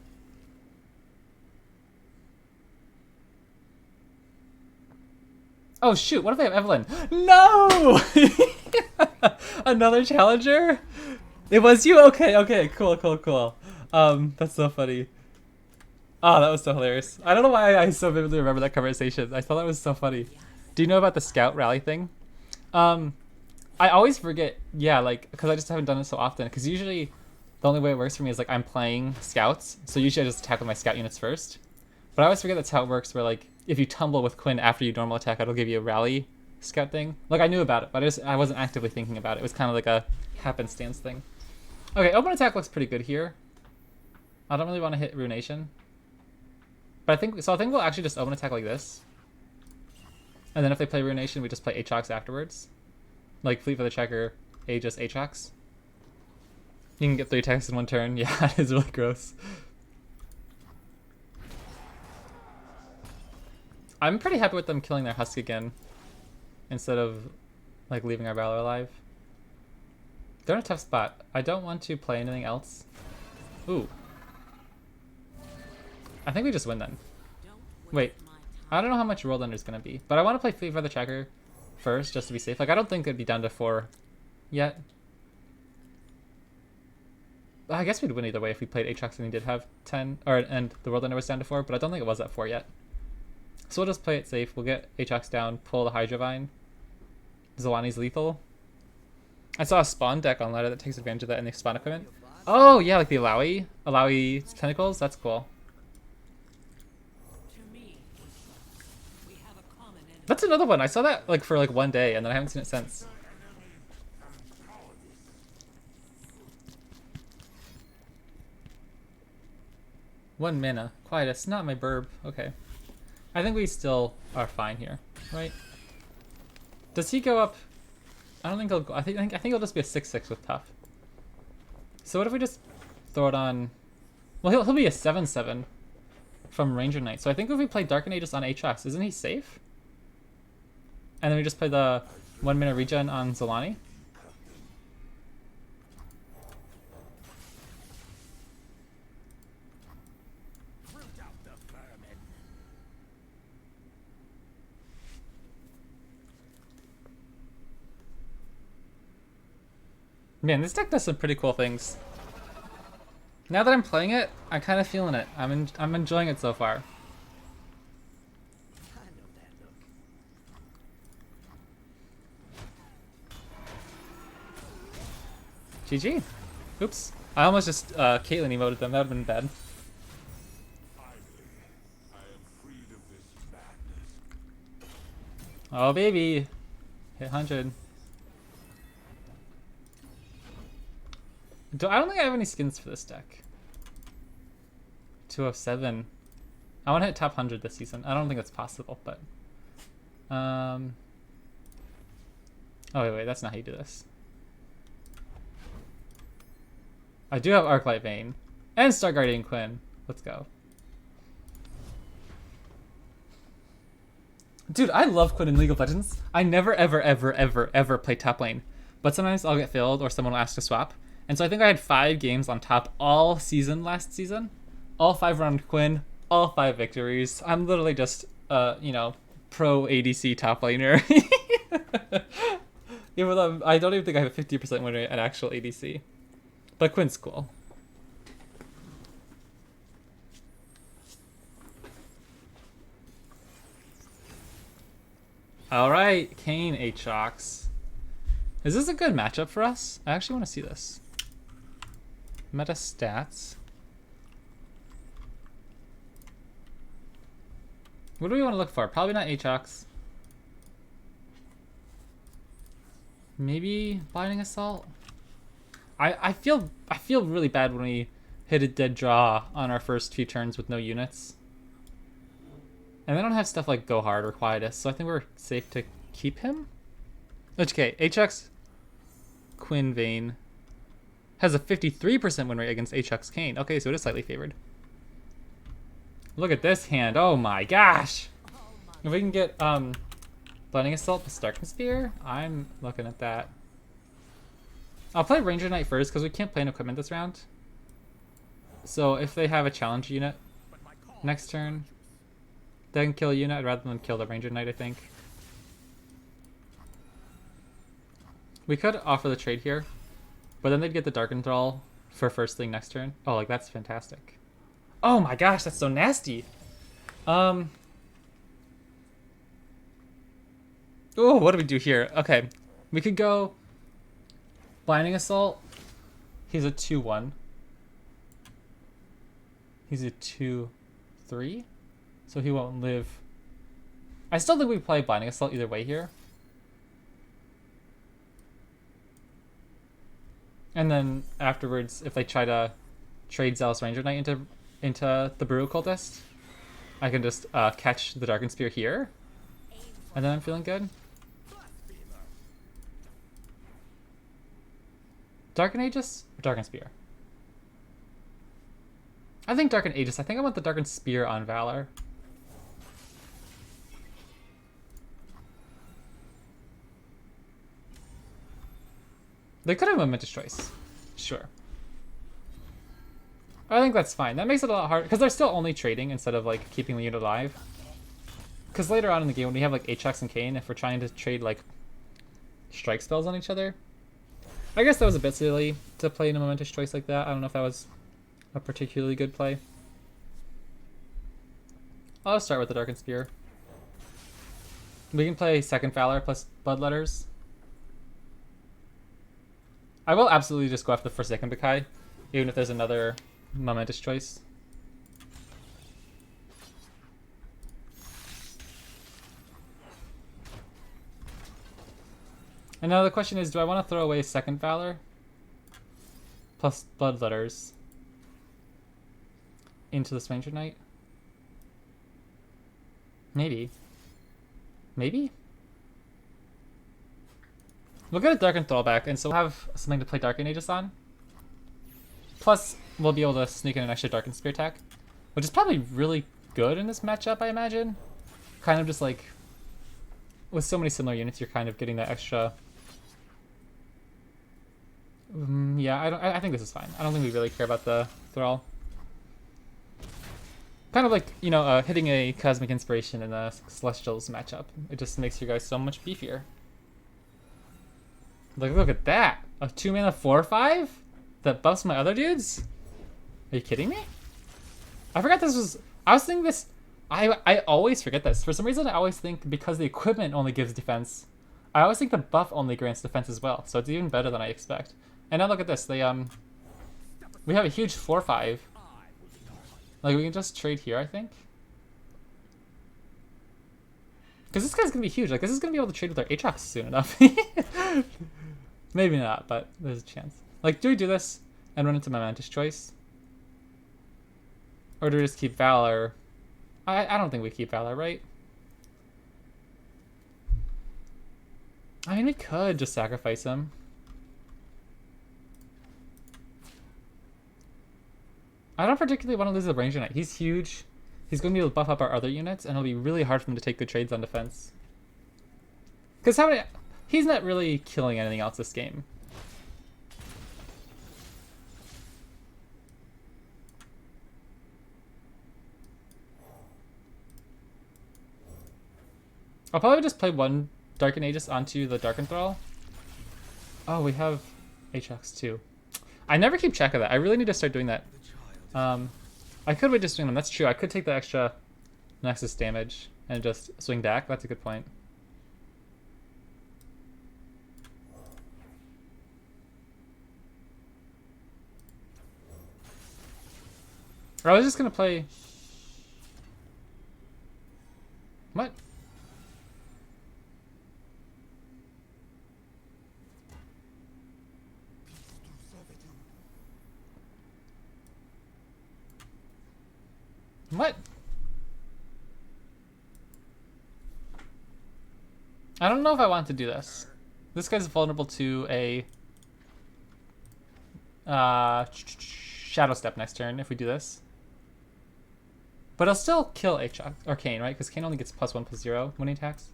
Oh shoot, what if they have Evelyn? No! Another challenger? It was you? Okay, cool. That's so funny. Oh, that was so hilarious. I don't know why I so vividly remember that conversation. I thought that was so funny. Do you know about the scout rally thing? I always forget, yeah, like, because I just haven't done it so often. Because usually the only way it works for me is like I'm playing scouts. So usually I just attack with my scout units first. But I always forget that's how it works, where like if you tumble with Quinn after you normal attack, it'll give you a rally scout thing. Like I knew about it, but I wasn't actively thinking about it. It was kind of like a happenstance thing. Okay, open attack looks pretty good here. I don't really want to hit Ruination. But I think we'll actually just open attack like this. And then if they play Ruination, we just play Aatrox afterwards. Like Fleet for the Checker, Aegis, Aatrox. You can get 3 attacks in 1 turn. Yeah, it is really gross. I'm pretty happy with them killing their Husk again. Instead of like leaving our Valor alive. They're in a tough spot. I don't want to play anything else. Ooh. I think we just win then. Wait. I don't know how much World Ender is going to be. But I want to play Fleet for the Checker first, just to be safe. Like, I don't think it'd be down to 4 yet. I guess we'd win either way if we played Aatrox and he did have 10. And the World Ender was down to 4, but I don't think it was at 4 yet. So we'll just play it safe. We'll get Aatrox down, pull the Hydra Vine. Zolani's lethal. I saw a spawn deck on ladder that takes advantage of that in the spawn equipment. Oh, yeah, like the Alawi tentacles. That's cool. That's another one. I saw that like for like 1 day, and then I haven't seen it since. One mana. Quietus, not my burb. Okay. I think we still are fine here, right? Does he go up? I don't think he'll go. I think he'll just be a 6/6 with tough. So what if we just throw it on? Well, he'll be a 7/7 from Ranger Knight. So I think if we play Dark Aegis on Aatrox, isn't he safe? And then we just play the 1 minute regen on Zolani. Man, this deck does some pretty cool things. Now that I'm playing it, I'm kind of feeling it. I'm enjoying it so far. GG. Oops. I almost just Caitlyn emoted them. That would have been bad. Oh baby. Hit 100. I don't think I have any skins for this deck. 207. I want to hit top 100 this season. I don't think that's possible, but... Oh, wait, that's not how you do this. I do have Arclight Vayne. And Star Guardian Quinn. Let's go. Dude, I love Quinn in League of Legends. I never, ever, ever, ever, ever play top lane. But sometimes I'll get filled or someone will ask to swap. And so I think I had 5 games on top all season last season. All 5 around Quinn. All 5 victories. I'm literally just, you know, pro ADC top laner. Even though I don't even think I have a 50% win rate at actual ADC. But Quinn's cool. Alright, Kayn Aatrox. Is this a good matchup for us? I actually want to see this. Meta stats. What do we want to look for? Probably not Aatrox. Maybe Blinding Assault? I feel really bad when we hit a dead draw on our first few turns with no units. And they don't have stuff like Go Hard or Quietus, so I think we're safe to keep him. Okay, Aatrox Quinn Vayne has a 53% win rate against Aatrox Kayn. Okay, so it is slightly favored. Look at this hand. Oh my gosh! If we can get Blinding Assault with Darkness Spear, I'm looking at that. I'll play Ranger Knight first because we can't play an equipment this round. So if they have a challenge unit next turn, they can kill a unit rather than kill the Ranger Knight, I think. We could offer the trade here, but then they'd get the Dark Enthrall for first thing next turn. Oh, like that's fantastic. Oh my gosh, that's so nasty. Oh, what do we do here? Okay, we could go Blinding Assault, he's a 2-1. He's a 2-3, so he won't live. I still think we play Blinding Assault either way here. And then afterwards, if they try to trade Zealous Ranger Knight into the Brew Cultist, I can just catch the Darkened Spear here, and then I'm feeling good. Darken Aegis or Darkened Spear? I think Darkened Aegis. I think I want the Darkened Spear on Valor. They could have Momentous Choice. Sure. I think that's fine. That makes it a lot harder, because they're still only trading instead of like keeping the unit alive. Because later on in the game, when we have like Aatrox and Kayn, if we're trying to trade like strike spells on each other, I guess that was a bit silly to play in a Momentous Choice like that. I don't know if that was a particularly good play. I'll start with the Darkened Spear. We can play second Valor plus Bloodletters. I will absolutely just go after the Forsaken Bakai, even if there's another Momentous Choice. And now the question is, do I want to throw away second Valor plus Bloodletters into the Stranger Knight? Maybe. Maybe? We'll get a Darkened Thrallback, and so we'll have something to play Darkened Aegis on. Plus, we'll be able to sneak in an extra Darkened Spear attack, which is probably really good in this matchup, I imagine. Kind of just like, with so many similar units, you're kind of getting that extra. Yeah, I think this is fine. I don't think we really care about the Thrall. Kind of like, you know, hitting a Cosmic Inspiration in the Celestials matchup. It just makes you guys so much beefier. Like, look at that! A 2-mana 4/5 that buffs my other dudes? Are you kidding me? I forgot this was. I was thinking this. I always forget this. For some reason, I always think because the equipment only gives defense, I always think the buff only grants defense as well. So it's even better than I expect. And now look at this. They we have a huge 4/5. Like, we can just trade here, I think. Because this guy's gonna be huge. Like, this is gonna be able to trade with our Aatrox soon enough. Maybe not, but there's a chance. Like, do we do this and run into my Momentous Choice? Or do we just keep Valor? I don't think we keep Valor, right? I mean, we could just sacrifice him. I don't particularly want to lose the Ranger Knight. He's huge. He's going to be able to buff up our other units, and it'll be really hard for him to take good trades on defense. Because he's not really killing anything else this game. I'll probably just play one Darkened Aegis onto the Darkened Thrall. Oh, we have Aatrox too. I never keep track of that. I really need to start doing that. I could wait just swing them. That's true. I could take the extra Nexus damage and just swing back. That's a good point. Or I was just gonna play. What? What? I don't know if I want to do this. This guy's vulnerable to a Shadow Step next turn if we do this. But I'll still kill Aatrox or Kayn, right? Because Kayn only gets +1/+0 when he attacks.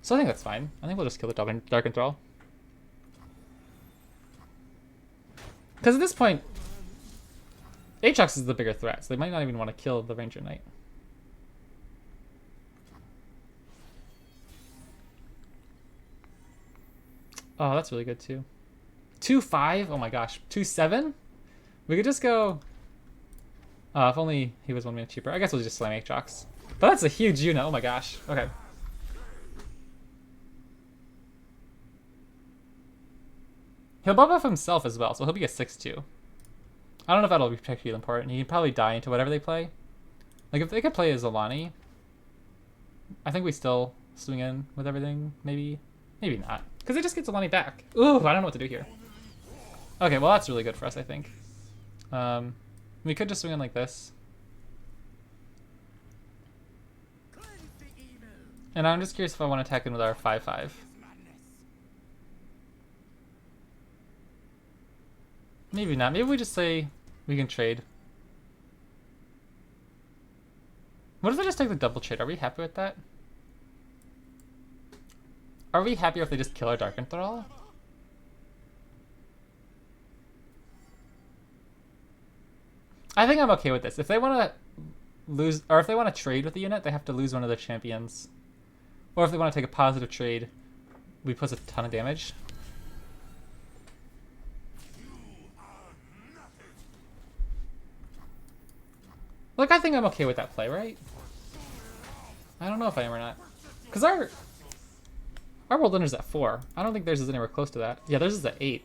So I think that's fine. I think we'll just kill the Darkened Thrall. Because at this point, Aatrox is the bigger threat, so they might not even want to kill the Ranger Knight. Oh, that's really good too. 2/5? Oh my gosh. 2/7? We could just go. If only he was 1 minute cheaper. I guess we'll just slam Aatrox. But that's a huge unit. Oh my gosh. Okay. He'll buff up himself as well, so he'll be a 6-2. I don't know if that'll be particularly important. He can probably die into whatever they play. Like, if they could play a Zolani, I think we still swing in with everything, maybe. Maybe not. Because they just get Zolani back. Ooh, I don't know what to do here. Okay, well, that's really good for us, I think. We could just swing in like this. And I'm just curious if I want to attack in with our 5-5. Maybe not. Maybe we just say we can trade. What if I just take the double trade? Are we happy with that? Are we happier if they just kill our Dark Enthrall? I think I'm okay with this. If they want to lose, or if they want to trade with the unit, they have to lose one of their champions. Or if they want to take a positive trade, we put a ton of damage. Look, I think I'm okay with that play, right? I don't know if I am or not. Because our world ender's at 4. I don't think theirs is anywhere close to that. Yeah, theirs is at 8.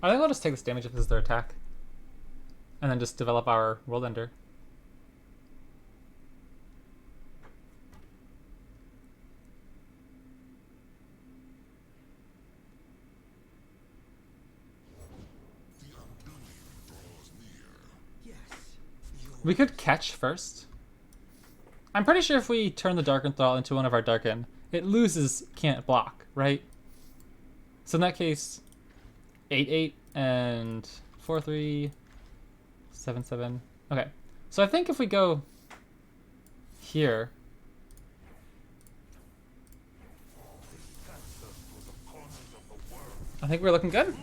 I think I'll just take this damage if this is their attack. And then just develop our world ender. We could catch first. I'm pretty sure if we turn the Dark Enthrall into one of our Darken, it loses can't block, right? So in that case, 8-8 and 4-3, 7-7. Okay, so I think if we go here, I think we're looking good.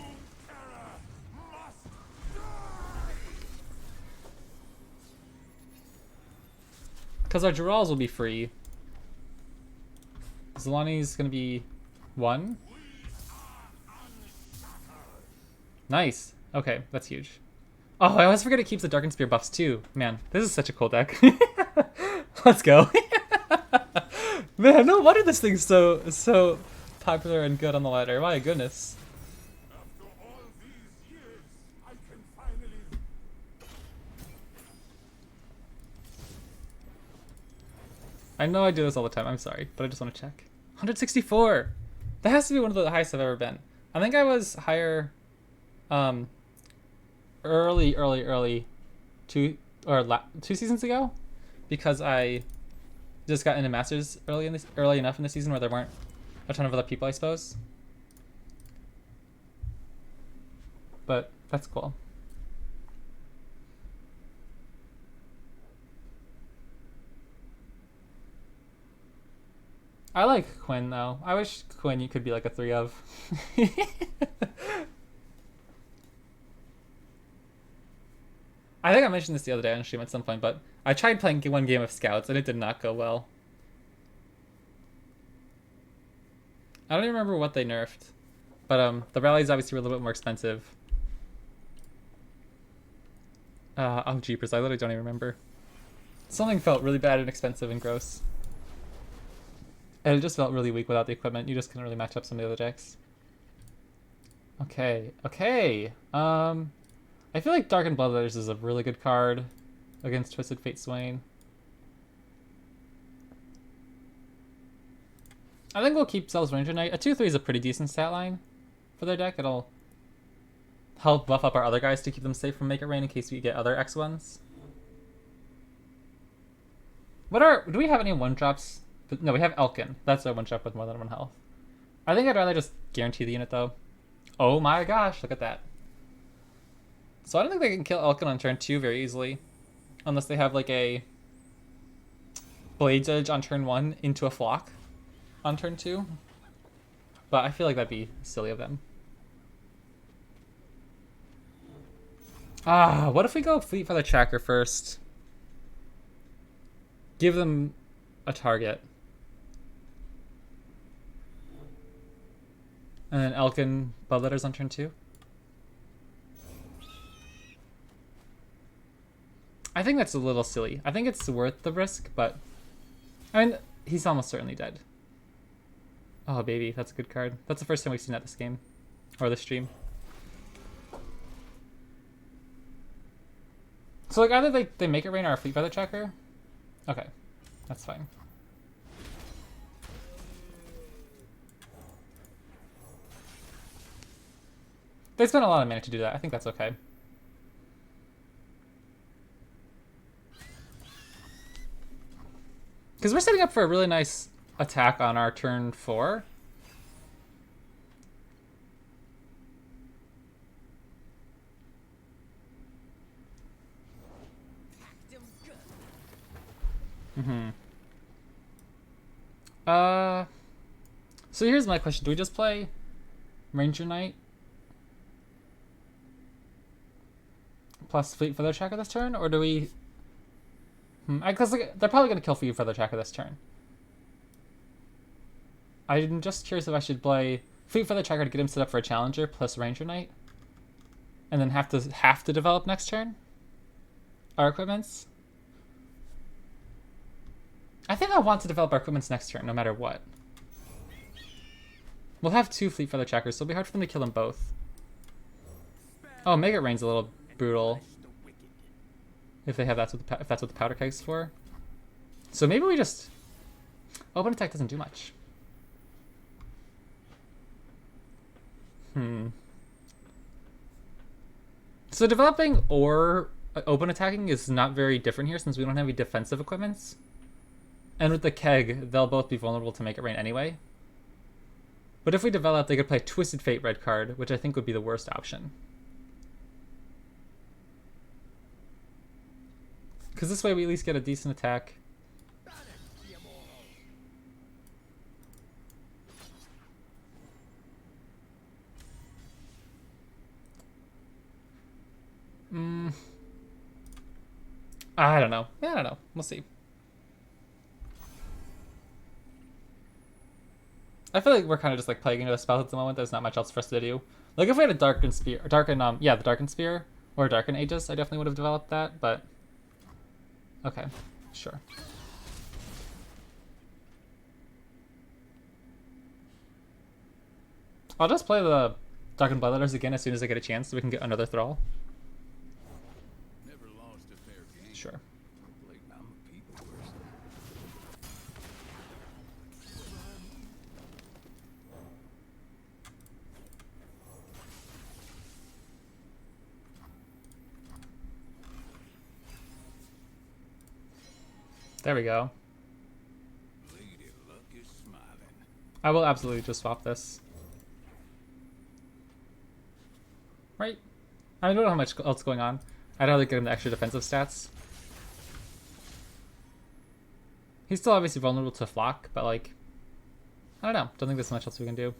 Because our Girals will be free. Zolani's gonna be 1. Nice. Okay, that's huge. Oh, I always forget it keeps the Darkened Spear buffs too. Man, this is such a cool deck. Let's go. Man, no wonder this thing's so popular and good on the ladder. My goodness. I know I do this all the time. I'm sorry, but I just want to check. 164. That has to be one of the highest I've ever been. I think I was higher early 2 seasons ago, because I just got into Masters early enough in the season where there weren't a ton of other people, I suppose. But that's cool. I like Quinn though. I wish Quinn you could be like a 3 of. I think I mentioned this the other day on stream at some point, but I tried playing one game of Scouts and it did not go well. I don't even remember what they nerfed, but the rallies obviously were a little bit more expensive. Oh jeepers, I literally don't even remember. Something felt really bad and expensive and gross. And it just felt really weak without the equipment. You just couldn't really match up some of the other decks. Okay, okay. I feel like Darkened Bloodletters is a really good card against Twisted Fate Swain. I think we'll keep Cells Ranger Knight. A 2-3 is a pretty decent stat line for their deck. It'll help buff up our other guys to keep them safe from Make It Rain in case we get other X1s. Do we have any 1-drops? No, we have Elkin. That's a 1-drop with more than 1 health. I think I'd rather just guarantee the unit though. Oh my gosh, look at that. So I don't think they can kill Elkin on turn 2 very easily. Unless they have like a Blade's Edge on turn 1 into a Flock on turn 2. But I feel like that'd be silly of them. What if we go Fleet Feather Tracker first? Give them a target. And then Elkin Bloodletters on turn 2. I think that's a little silly. I think it's worth the risk, but I mean, he's almost certainly dead. Oh, baby, that's a good card. That's the first time we've seen that this game. Or this stream. So, like, either they make it rain or a Fleet Feather Tracker. Okay, that's fine. They spent a lot of mana to do that. I think that's okay. Because we're setting up for a really nice attack on our turn 4. So here's my question. Do we just play Ranger Knight plus Fleet Feather Tracker this turn? Or do we... Because like, they're probably going to kill Fleet Feather Tracker this turn. I'm just curious if I should play Fleet Feather Tracker to get him set up for a Challenger plus Ranger Knight. And then have to develop next turn? Our equipments? I think I want to develop our equipments next turn, no matter what. We'll have 2 Fleet Feather Trackers, so it'll be hard for them to kill them both. Oh, Mega Rain's a little brutal. If they have if that's what the Powder Keg's for. So maybe we just... Open Attack doesn't do much. So developing or open attacking is not very different here since we don't have any defensive equipments. And with the Keg, they'll both be vulnerable to Make It Rain anyway. But if we develop, they could play Twisted Fate red card, which I think would be the worst option. Because this way we at least get a decent attack. I don't know. Yeah, I don't know. We'll see. I feel like we're kind of just like playing into the spell at the moment. There's not much else for us to do. Like if we had a Darkened Spear, the Darkened Spear or Darkened Aegis, I definitely would have developed that. But okay, sure. I'll just play the Darkened Bloodletters again as soon as I get a chance, so we can get another Thrall. Never lost a fair game. Sure. Like, I'm a people person. There we go. Lady Luck is smiling. I will absolutely just swap this. Right? I don't know how much else going on. I'd rather get him the extra defensive stats. He's still obviously vulnerable to Flock, but like... I don't know. Don't think there's much else we can do.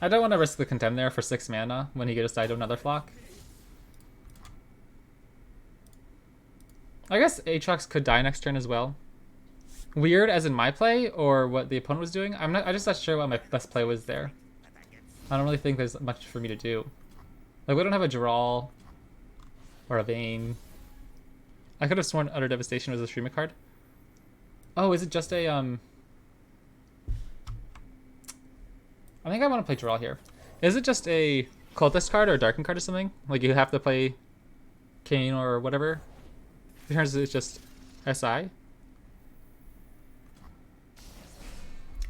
I don't want to risk the Contempt there for 6 mana when he could decide to another Flock. I guess Aatrox could die next turn as well. Weird as in my play or what the opponent was doing. I'm just not sure what my best play was there. I don't really think there's much for me to do. Like we don't have a Drawl or a Vayne. I could have sworn Utter Devastation was a streamer card. Oh, is it just a I think I want to play Drawl here. Is it just a Cultist card or a Darken card or something? Like you have to play Kane or whatever? In terms of it's just SI.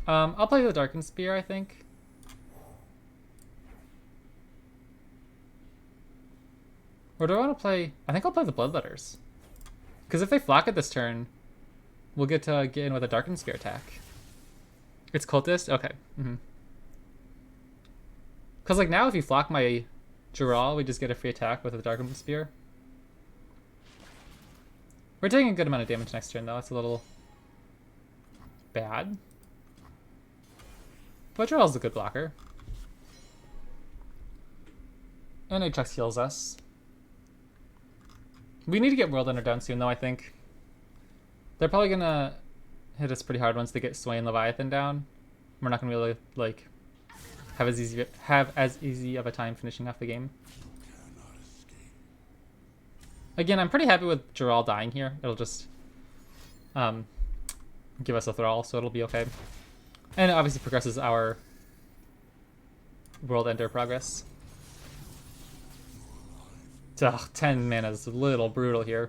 I'll play the Darkened Spear, I think. Or do I want to play... I think I'll play the Bloodletters. Because if they Flock it this turn, we'll get to get in with a Darkened Spear attack. It's Cultist? Okay. Because like now if you Flock my Jural, we just get a free attack with a Darkened Spear. We're taking a good amount of damage next turn, though. That's a little bad. But Jural's a good blocker. And Aatrox heals us. We need to get World Ender down soon, though, I think. They're probably going to hit us pretty hard once they get Sway and Leviathan down. We're not going to really, like, have as easy of a time finishing off the game. Again, I'm pretty happy with Geralt dying here. It'll just give us a thrall, so it'll be okay. And it obviously progresses our World Ender progress. Ugh, 10 mana is a little brutal here.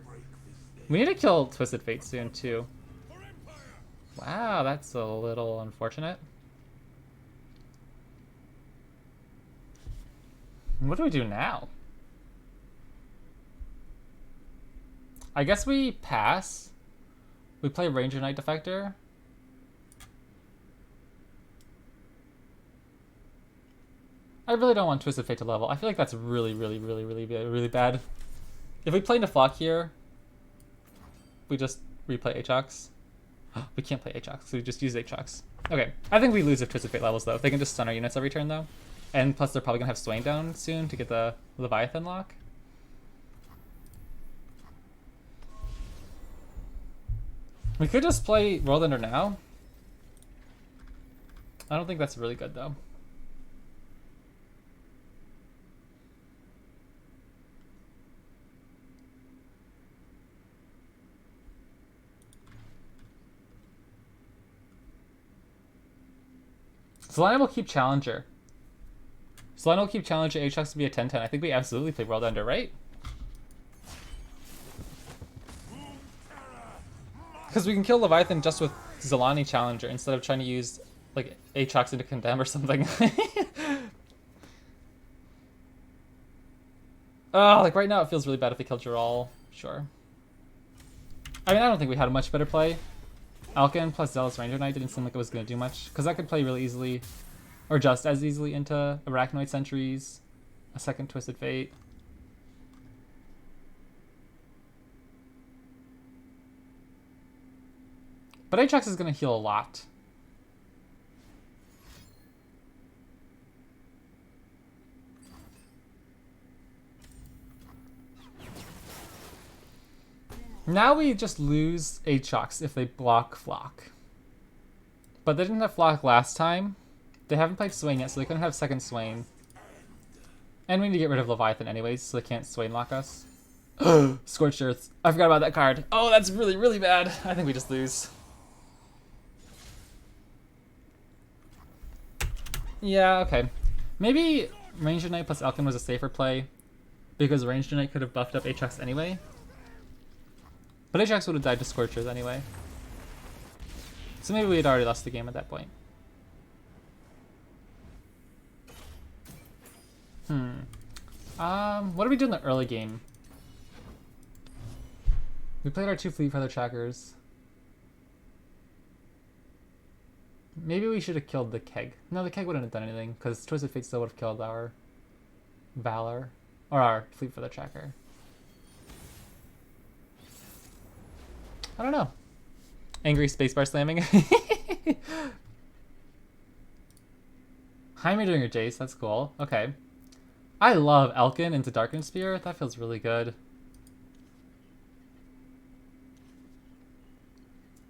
We need to kill Twisted Fate soon, too. Wow, that's a little unfortunate. What do we do now? I guess we pass. We play Ranger Knight Defector. I really don't want Twisted Fate to level. I feel like that's really bad. If we play Naflock here, we just replay Aatrox. We can't play Aatrox, so we just use Aatrox. Okay, I think we lose if Twisted Fate levels, though. They can just stun our units every turn, though. And plus, they're probably going to have Swain down soon to get the Leviathan lock. We could just play World Ender now. I don't think that's really good, though. Selena will keep Challenger. Selena will keep Challenger. Aatrox to be a 10-10. I think we absolutely play World Ender, right? Because we can kill Leviathan just with Zelani Challenger instead of trying to use like Aatrox into Condemn or something. Oh, like right now it feels really bad if we kill Geralt. Sure. I mean, I don't think we had a much better play. Alkin plus Zealous Ranger Knight didn't seem like it was going to do much, because that could play really easily, or just as easily, into Arachnoid Sentries, a second Twisted Fate. But Aatrox is going to heal a lot. Now we just lose Aatrox if they block Flock. But they didn't have Flock last time. They haven't played Swain yet, so they couldn't have second Swain. And we need to get rid of Leviathan anyways, so they can't Swain lock us. Scorched Earth. I forgot about that card. Oh, that's really bad. I think we just lose. Yeah, okay. Maybe Ranger Knight plus Alkin was a safer play, because Ranger Knight could have buffed up Aatrox anyway. But Aatrox would have died to Scorched Earth anyway. So maybe we had already lost the game at that point. What did we do in the early game? We played our 2 Fleet Feather Trackers. Maybe we should have killed the Keg. No, the Keg wouldn't have done anything, because Twisted Fate still would have killed our Valor, or our Fleet Feather Tracker. I don't know. Angry spacebar slamming. Jaime doing your Jace, that's cool. Okay. I love Elkin into Darkened Spear. That feels really good.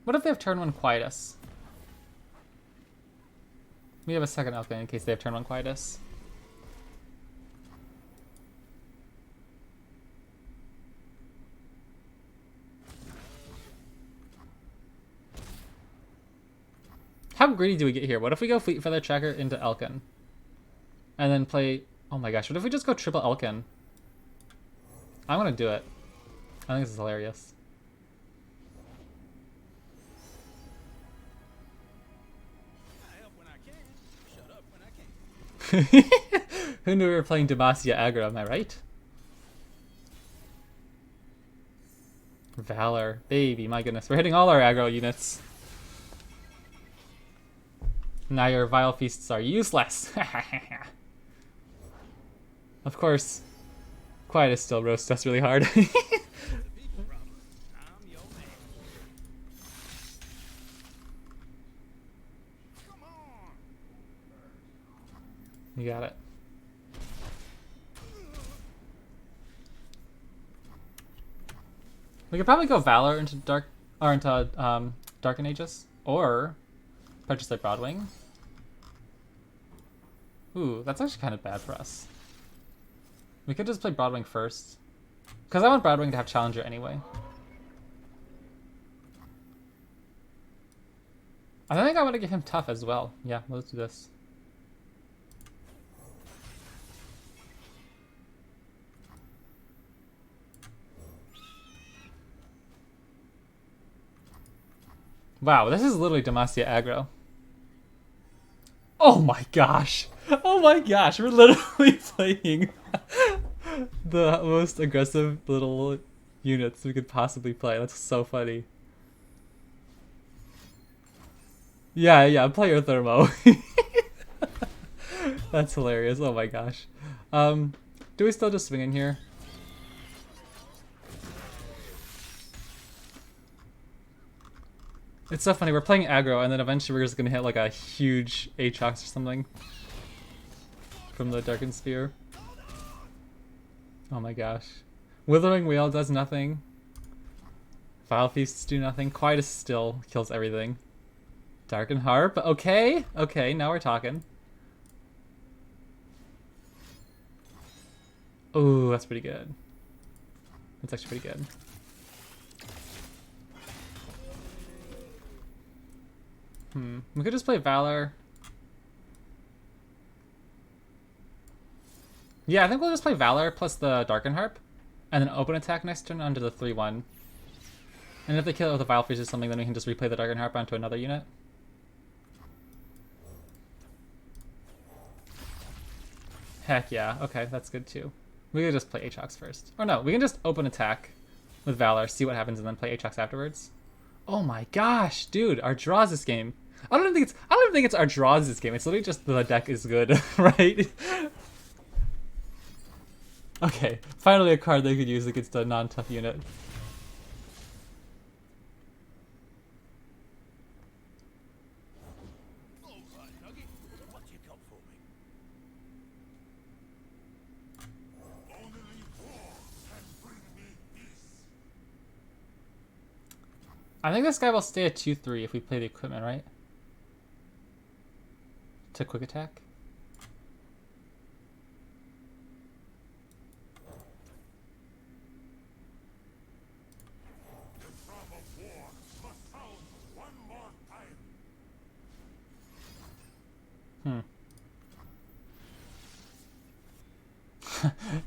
What if they have turn 1 Quietus? We have a second Elkin in case they have turn 1 Quietus. How greedy do we get here? What if we go Fleet Feather Tracker into Elkin? And then play... Oh my gosh, what if we just go triple Elkin? I'm gonna do it. I think this is hilarious. Who knew we were playing Demacia aggro, am I right? Valor. Baby, my goodness. We're hitting all our aggro units. Now your Vile Feasts are useless. Of course, Quietus still roasts us really hard. You got it. We could probably go Valor into Darken Aegis, or Purchase like Broadwing. Ooh, that's actually kind of bad for us. We could just play Broadwing first, Because I want Broadwing to have Challenger anyway. I think I want to give him Tough as well. Yeah, let's do this. Wow, this is literally Demacia aggro. Oh my gosh! Oh my gosh, we're literally playing the most aggressive little units we could possibly play. That's so funny. Yeah, play your Thermo. That's hilarious. Oh my gosh. Do we still just swing in here? It's so funny, we're playing aggro and then eventually we're just gonna hit like a huge Aatrox or something from the Darkened Sphere. Oh my gosh. Withering Wheel does nothing. Vile Feasts do nothing. Quiet Still kills everything. Darkened Harp, okay, now we're talking. Ooh, that's pretty good. That's actually pretty good. We could just play Valor. Yeah, I think we'll just play Valor plus the Darken Harp, and then open attack next turn onto the 3-1. And if they kill it with a Vile Feast or something, then we can just replay the Darken Harp onto another unit. Heck yeah, okay, that's good too. We could just play Aatrox first. Or no, we can just open attack with Valor, see what happens, and then play Aatrox afterwards. Oh my gosh, dude, our draws this game. I don't even think it's our draws this game. It's literally just the deck is good, right? Okay, finally a card they could use against a non-tough unit. I think this guy will stay at 2-3 if we play the equipment, right? To quick attack.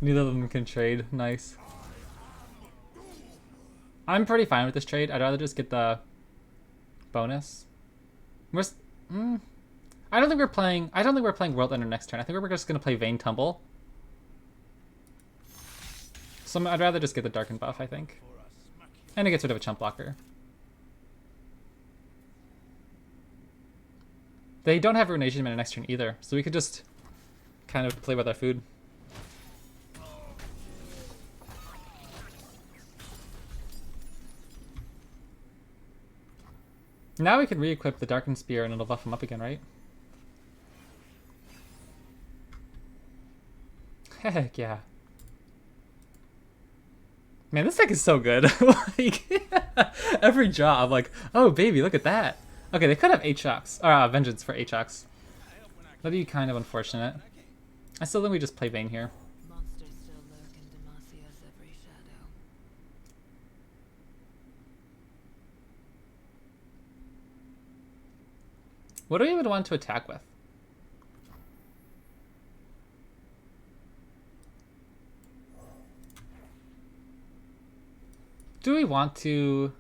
Neither of them can trade. Nice. I'm pretty fine with this trade. I'd rather just get the bonus. I don't think we're playing World Ender next turn. I think we're just gonna play Vayne Tumble. So I'd rather just get the Darken buff, I think. And it gets rid of a chump blocker. They don't have Ruination Mana next turn either, so we could just kind of play with our food. Now we can re-equip the Darkened Spear and it'll buff him up again, right? Heck yeah. Man, this deck is so good. Like, every draw, I'm like, oh baby, look at that. Okay, they could have Aatrox, or Vengeance for Aatrox. That'd be kind of unfortunate. I still think we just play Vayne here. Monsters still lurk in Demacia's every shadow. What do we even want to attack with? Do we want to...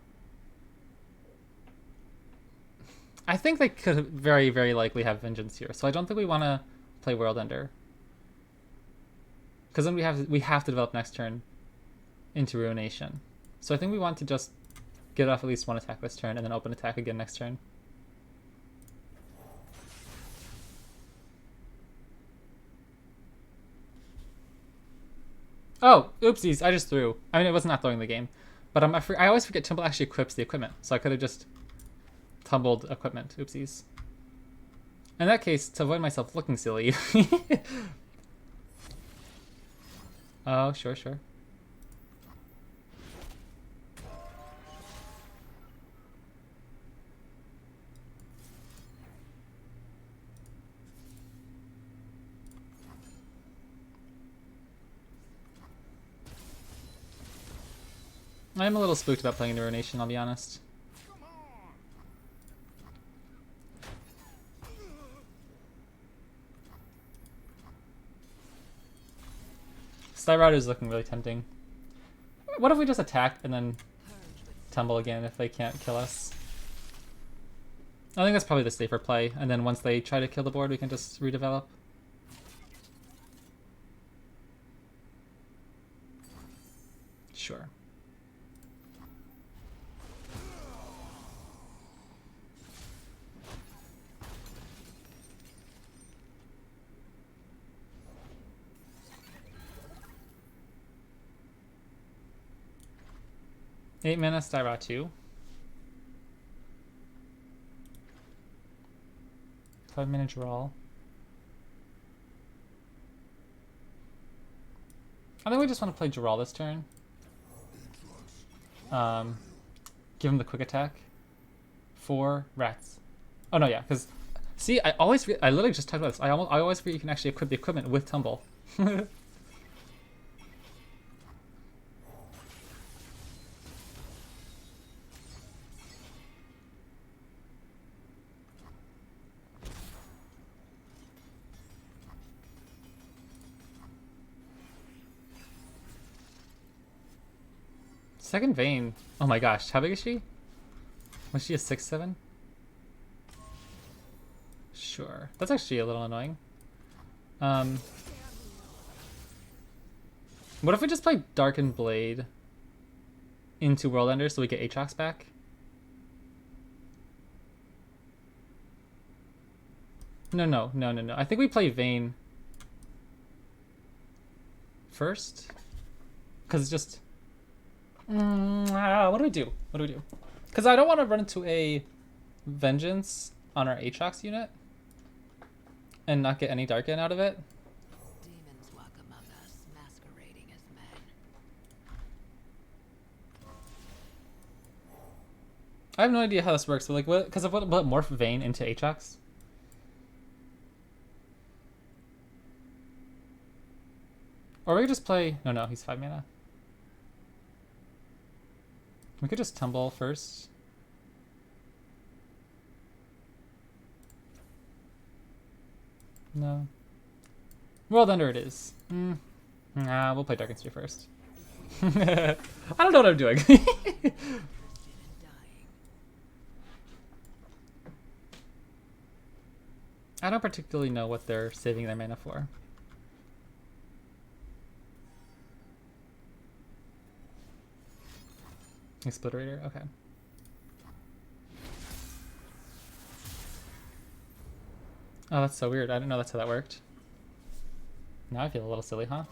I think they could very, very likely have Vengeance here, so I don't think we want to play World Ender. Because then we have to develop next turn into Ruination. So I think we want to just get off at least one attack this turn and then open attack again next turn. Oh, oopsies, I just threw. I mean, it was not throwing the game. But I always forget Tumble actually equips the equipment, so I could have just tumbled equipment. Oopsies. In that case, to avoid myself looking silly. Oh, sure. I'm a little spooked about playing into Ruination, I'll be honest. Styrider is looking really tempting. What if we just attack and then tumble again if they can't kill us? I think that's probably the safer play, and then once they try to kill the board, we can just redevelop. Sure. Eight mana Styra 2. 5-mana draw. I think we just want to play Geralt this turn. Give him the quick attack. 4 rats. Oh no, yeah, because see, I literally just talked about this. I always forget you can actually equip the equipment with tumble. Second Vayne. Oh my gosh, how big is she? Was she a 6/7? Sure. That's actually a little annoying. What if we just play Darkened Blade into World Ender so we get Aatrox back? No. I think we play Vayne first. Because it's just... what do we do? Because I don't want to run into a Vengeance on our Aatrox unit and not get any Darken out of it. Demons walk among us, masquerading as men. I have no idea how this works, but like, what? Because of what morph Vayne into Aatrox? Or we could just play... No, he's 5 mana. We could just tumble first. No. World Ender it is. Nah, we'll play Darkened Sphere first. I don't know what I'm doing. I don't particularly know what they're saving their mana for. Explorator, okay. Oh, that's so weird. I didn't know that's how that worked. Now I feel a little silly, huh?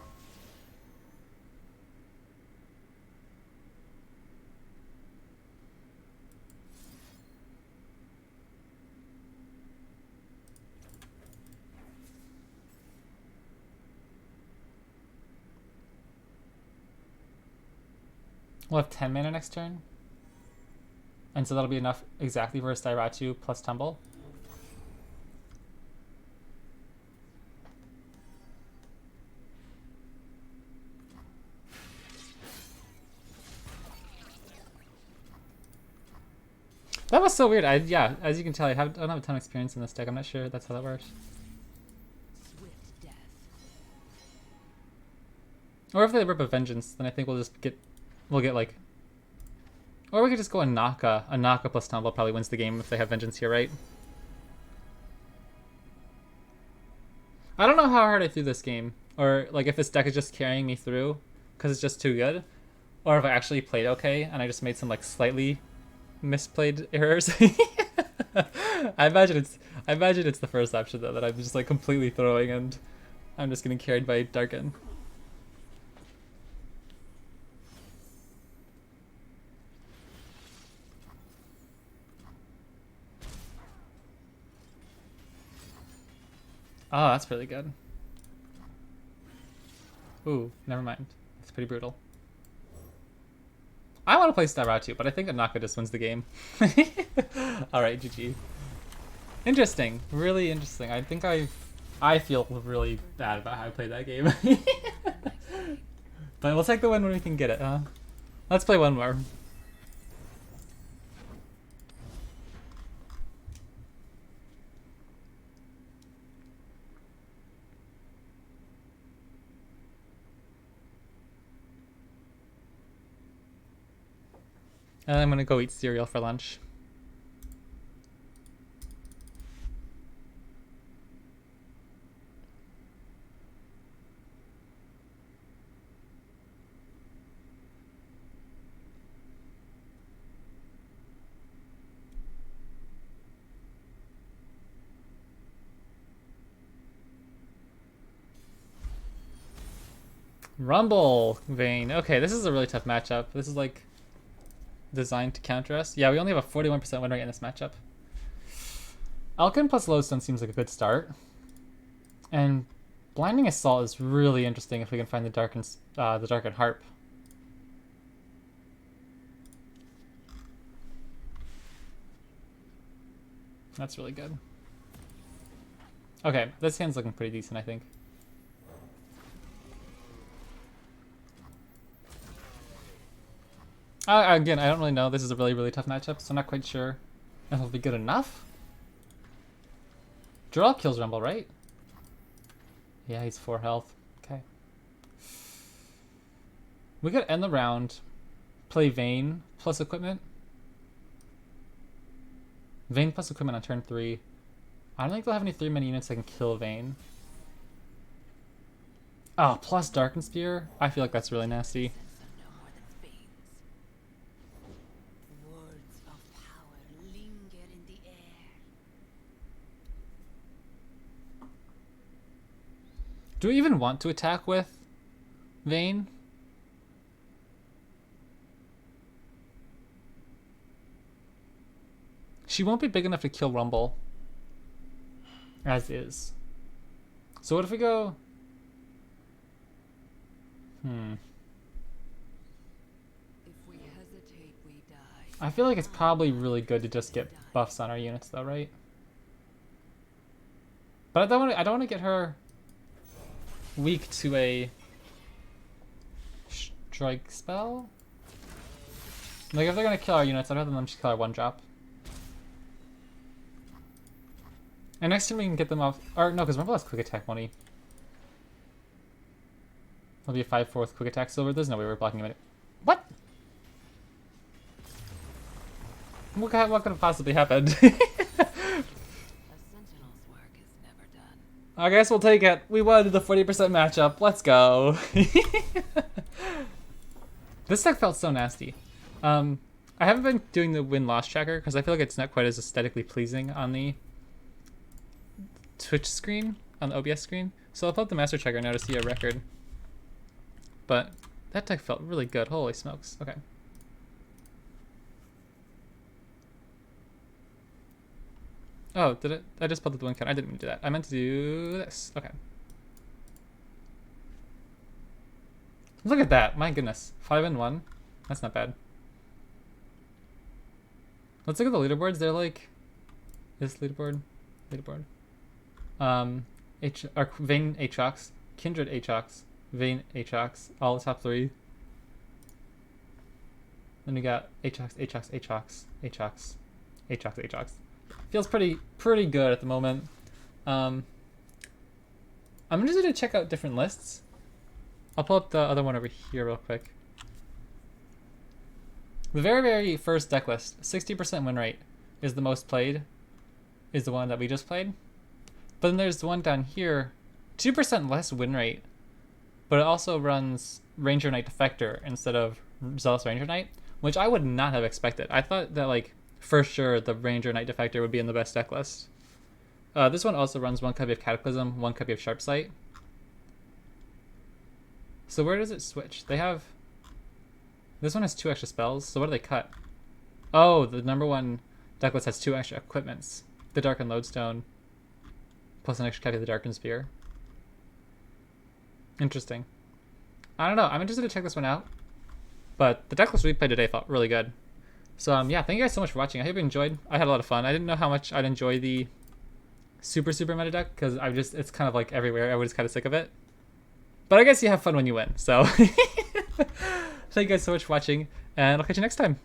We'll have 10 mana next turn. And so that'll be enough exactly for a Styra plus Tumble. That was so weird. Yeah, as you can tell, I don't have a ton of experience in this deck. I'm not sure that's how that works. Swift death. Or if they rip a Vengeance, then I think we'll get like... Or we could just go Anaka. Anaka plus Tumble probably wins the game if they have Vengeance here, right? I don't know how hard I threw this game. Or like if this deck is just carrying me through because it's just too good. Or if I actually played okay and I just made some like slightly misplayed errors. I imagine it's the first option though, that I'm just like completely throwing and I'm just getting carried by Darken. Oh, that's really good. Ooh, never mind. That's pretty brutal. I want to play Styra, but I think Anaka just wins the game. Alright, GG. Interesting. Really interesting. I think I feel really bad about how I played that game. But we'll take the win when we can get it, huh? Let's play one more. And I'm gonna go eat cereal for lunch. Rumble, Vayne. Okay, this is a really tough matchup. This is like designed to counter us. Yeah, we only have a 41% win rate in this matchup. Alkin plus Lodestone seems like a good start. And Blinding Assault is really interesting if we can find the Darkened Harp. That's really good. Okay, this hand's looking pretty decent, I think. Again, I don't really know. This is a really, really tough matchup, so I'm not quite sure if it'll be good enough. Draw kills Rumble, right? Yeah, he's 4 health. Okay. We could end the round, play Vayne plus equipment. Vayne plus equipment on turn 3. I don't think they'll have any 3-man units that can kill Vayne. Oh, plus Darkened Spear? I feel like that's really nasty. Do we even want to attack with Vayne? She won't be big enough to kill Rumble. As is. So what if we go... I feel like it's probably really good to just get buffs on our units though, right? But I don't want to get her weak to a strike spell. Like if they're gonna kill our units, I'd rather them just kill our 1-drop. And next time we can get them off, or no, because Rumble has quick attack money. It'll be a 5/4 quick attack silver. There's no way we're blocking him. What? What could have possibly happened? I guess we'll take it. We won the 40% matchup. Let's go. This deck felt so nasty. I haven't been doing the win-loss tracker because I feel like it's not quite as aesthetically pleasing on the Twitch screen, on the OBS screen. So I'll put up the master tracker now to see a record. But that deck felt really good. Holy smokes. Okay. Oh, did it? I just put the win count. I didn't mean to do that. I meant to do this. Okay. Look at that. My goodness. 5-1. That's not bad. Let's look at the leaderboards. They're like... This leaderboard. Vayne Aatrox, Kindred Aatrox, Vayne Aatrox, all the top 3. Then we got Aatrox. Feels pretty good at the moment. I'm interested to check out different lists. I'll pull up the other one over here real quick. The very first deck list, 60% win rate, is the most played. Is the one that we just played. But then there's one down here, 2% less win rate, but it also runs Ranger Knight Defector instead of Zealous Ranger Knight, which I would not have expected. I thought that, like, for sure the Ranger Knight Defector would be in the best deck list. This one also runs 1 copy of Cataclysm, 1 copy of Sharpsight. So where does it switch? They have... This one has 2 extra spells, so what do they cut? Oh, the number 1 deck list has 2 extra equipments. The Darkened Lodestone, plus an extra copy of the Darkened Spear. Interesting. I don't know. I'm interested to check this one out. But the deck list we played today felt really good. So yeah, thank you guys so much for watching. I hope you enjoyed. I had a lot of fun. I didn't know how much I'd enjoy the super meta deck because it's kind of like everywhere. I was kind of sick of it. But I guess you have fun when you win. So Thank you guys so much for watching, and I'll catch you next time.